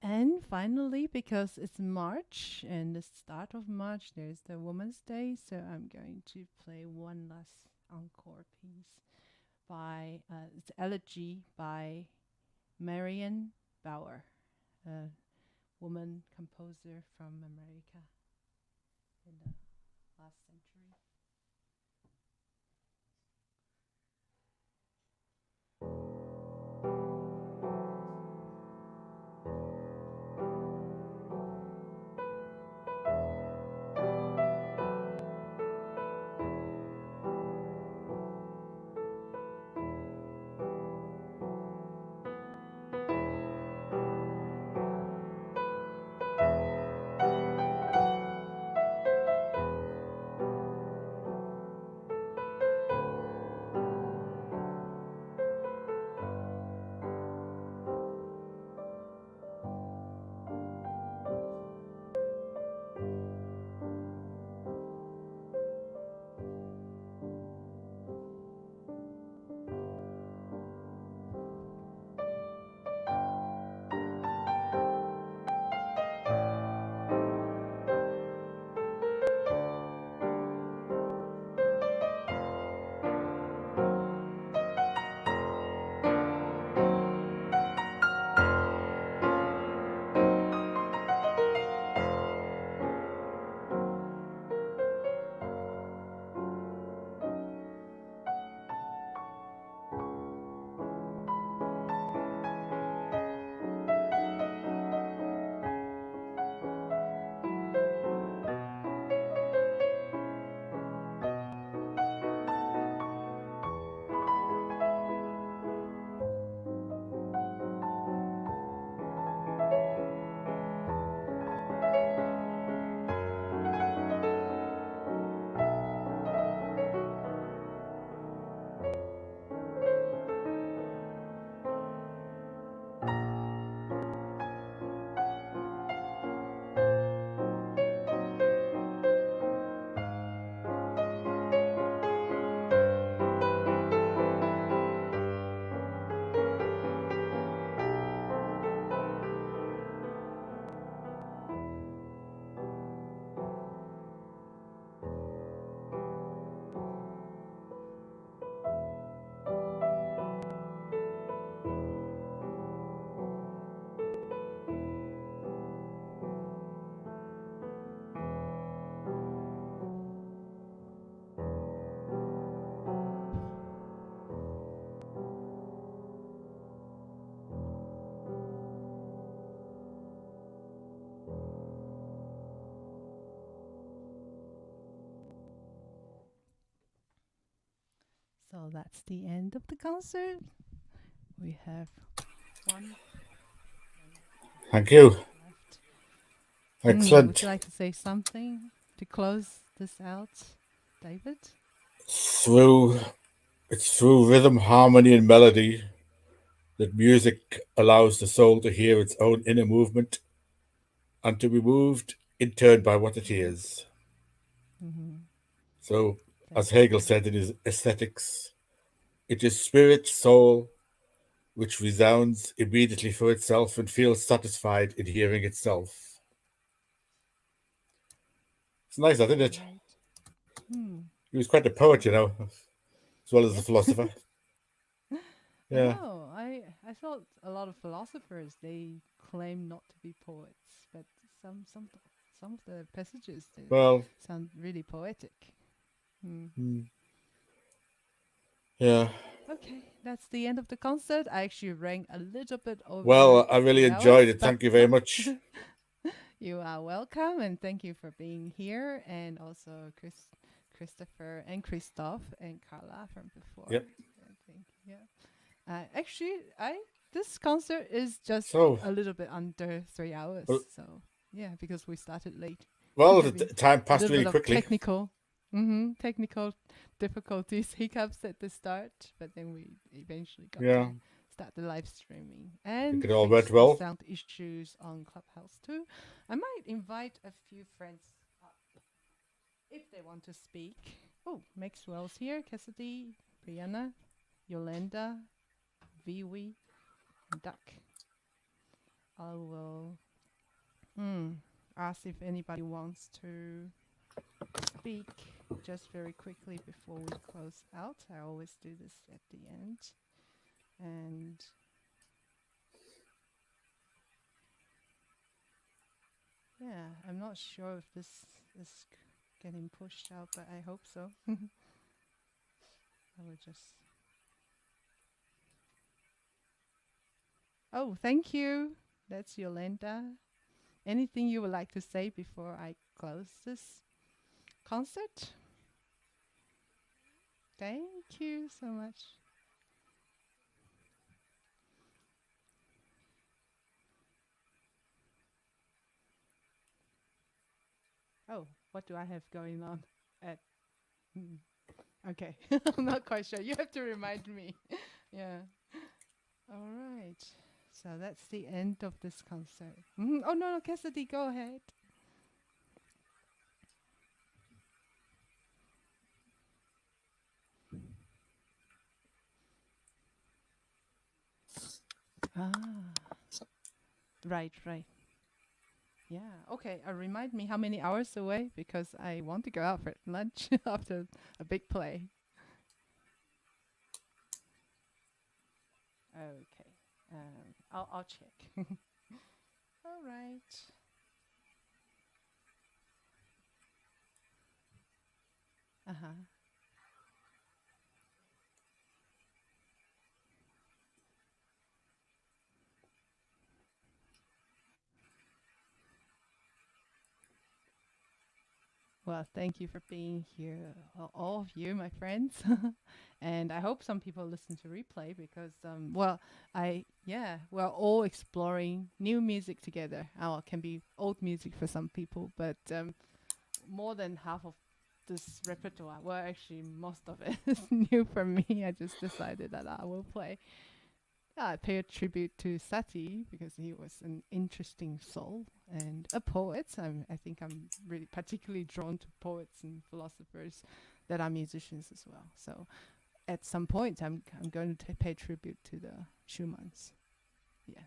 And finally, because it's March and the start of March, there's the Women's Day, so I'm going to play one last encore piece by it's Elegy by Marian Bauer, a woman composer from America in the last century. So that's the end of the concert. We have one Thank you. left. Excellent. Would you like to say something to close this out, David? It's through rhythm, harmony, and melody that music allows the soul to hear its own inner movement and to be moved in turn by what it hears. So, as Hegel said in his Aesthetics, it is spirit, soul, which resounds immediately for itself and feels satisfied in hearing itself. It's nice, isn't it? He was quite a poet, as well as a philosopher. Yeah. Oh, I thought a lot of philosophers, they claim not to be poets, but some of the passages they sound really poetic. Yeah. Okay, that's the end of the concert. I actually rang a little bit over. Well, I really enjoyed it. Thank you very much. You are welcome, and thank you for being here, and also Christopher and Christoph and Carla from before. Yep. Actually, this concert is just a little bit under 3 hours. So yeah, because we started late. Well, the time passed really quickly. Technical difficulties, hiccups at the start, but then we eventually got to start the live streaming. And it all went well. Sound issues on Clubhouse too. I might invite a few friends up if they want to speak. Oh, Maxwell's here. Cassidy, Brianna, Yolanda, Viwi, Duck. I will ask if anybody wants to speak just very quickly before we close out. I always do this at the end. And yeah, I'm not sure if this is getting pushed out, but I hope so. I will just... Oh, thank you. That's Yolanda. Anything you would like to say before I close this concert? Thank you so much. Oh, what do I have going on at... Okay, I'm not quite sure. You have to remind me. Yeah. All right. So that's the end of this concert. Oh, no, Cassidy, go ahead. Ah, right. Yeah, okay. Remind me how many hours away, because I want to go out for lunch after a big play. Okay. I'll check. All right. Uh-huh. Well, thank you for being here, all of you, my friends. And I hope some people listen to replay because, we're all exploring new music together. It can be old music for some people, but more than half of this repertoire, well, actually, most of it is new for me. I just decided that I will play. I pay a tribute to Satie because he was an interesting soul and a poet. I think I'm really particularly drawn to poets and philosophers that are musicians as well. So at some point, I'm going to pay tribute to the Schumanns. Yeah.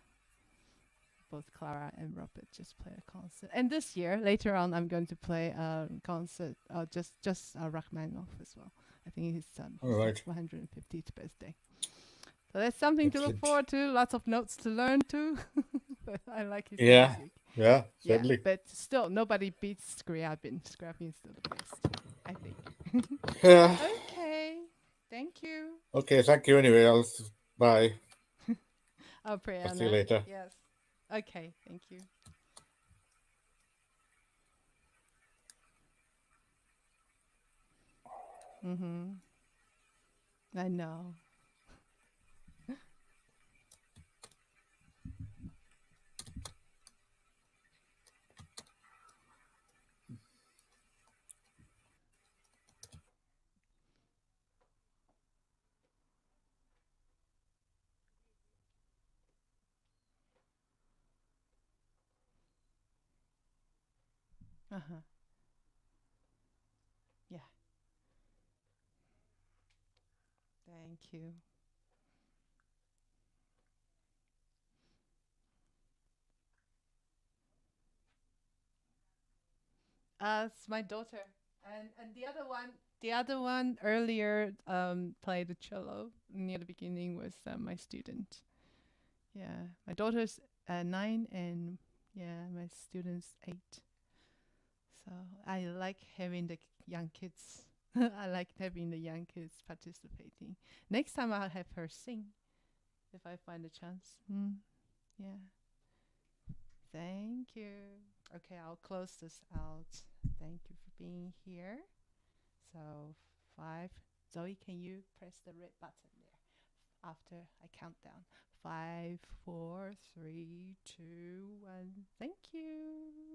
Both Clara and Robert just play a concert. And this year, later on, I'm going to play a concert, just Rachmaninoff as well. I think his 150th birthday. So that's something to look forward to. Lots of notes to learn too. But I like his music. Yeah, certainly. Yeah, but still, nobody beats Scriabin. Scriabin is still the best, I think. Yeah. Okay. Thank you. Okay, thank you anyway. Bye. Oh, Brianna. I'll see you later. Yes. Okay, thank you. I know. Yeah. Thank you. It's my daughter, and the other one earlier played the cello. Near the beginning was my student. Yeah, my daughter's 9, and my student's 8. So I like having the young kids. I like having the young kids participating. Next time I'll have her sing, if I find a chance. Yeah. Thank you. Okay, I'll close this out. Thank you for being here. So 5. Zoe, can you press the red button there after I count down? 5, 4, 3, 2, 1. Thank you.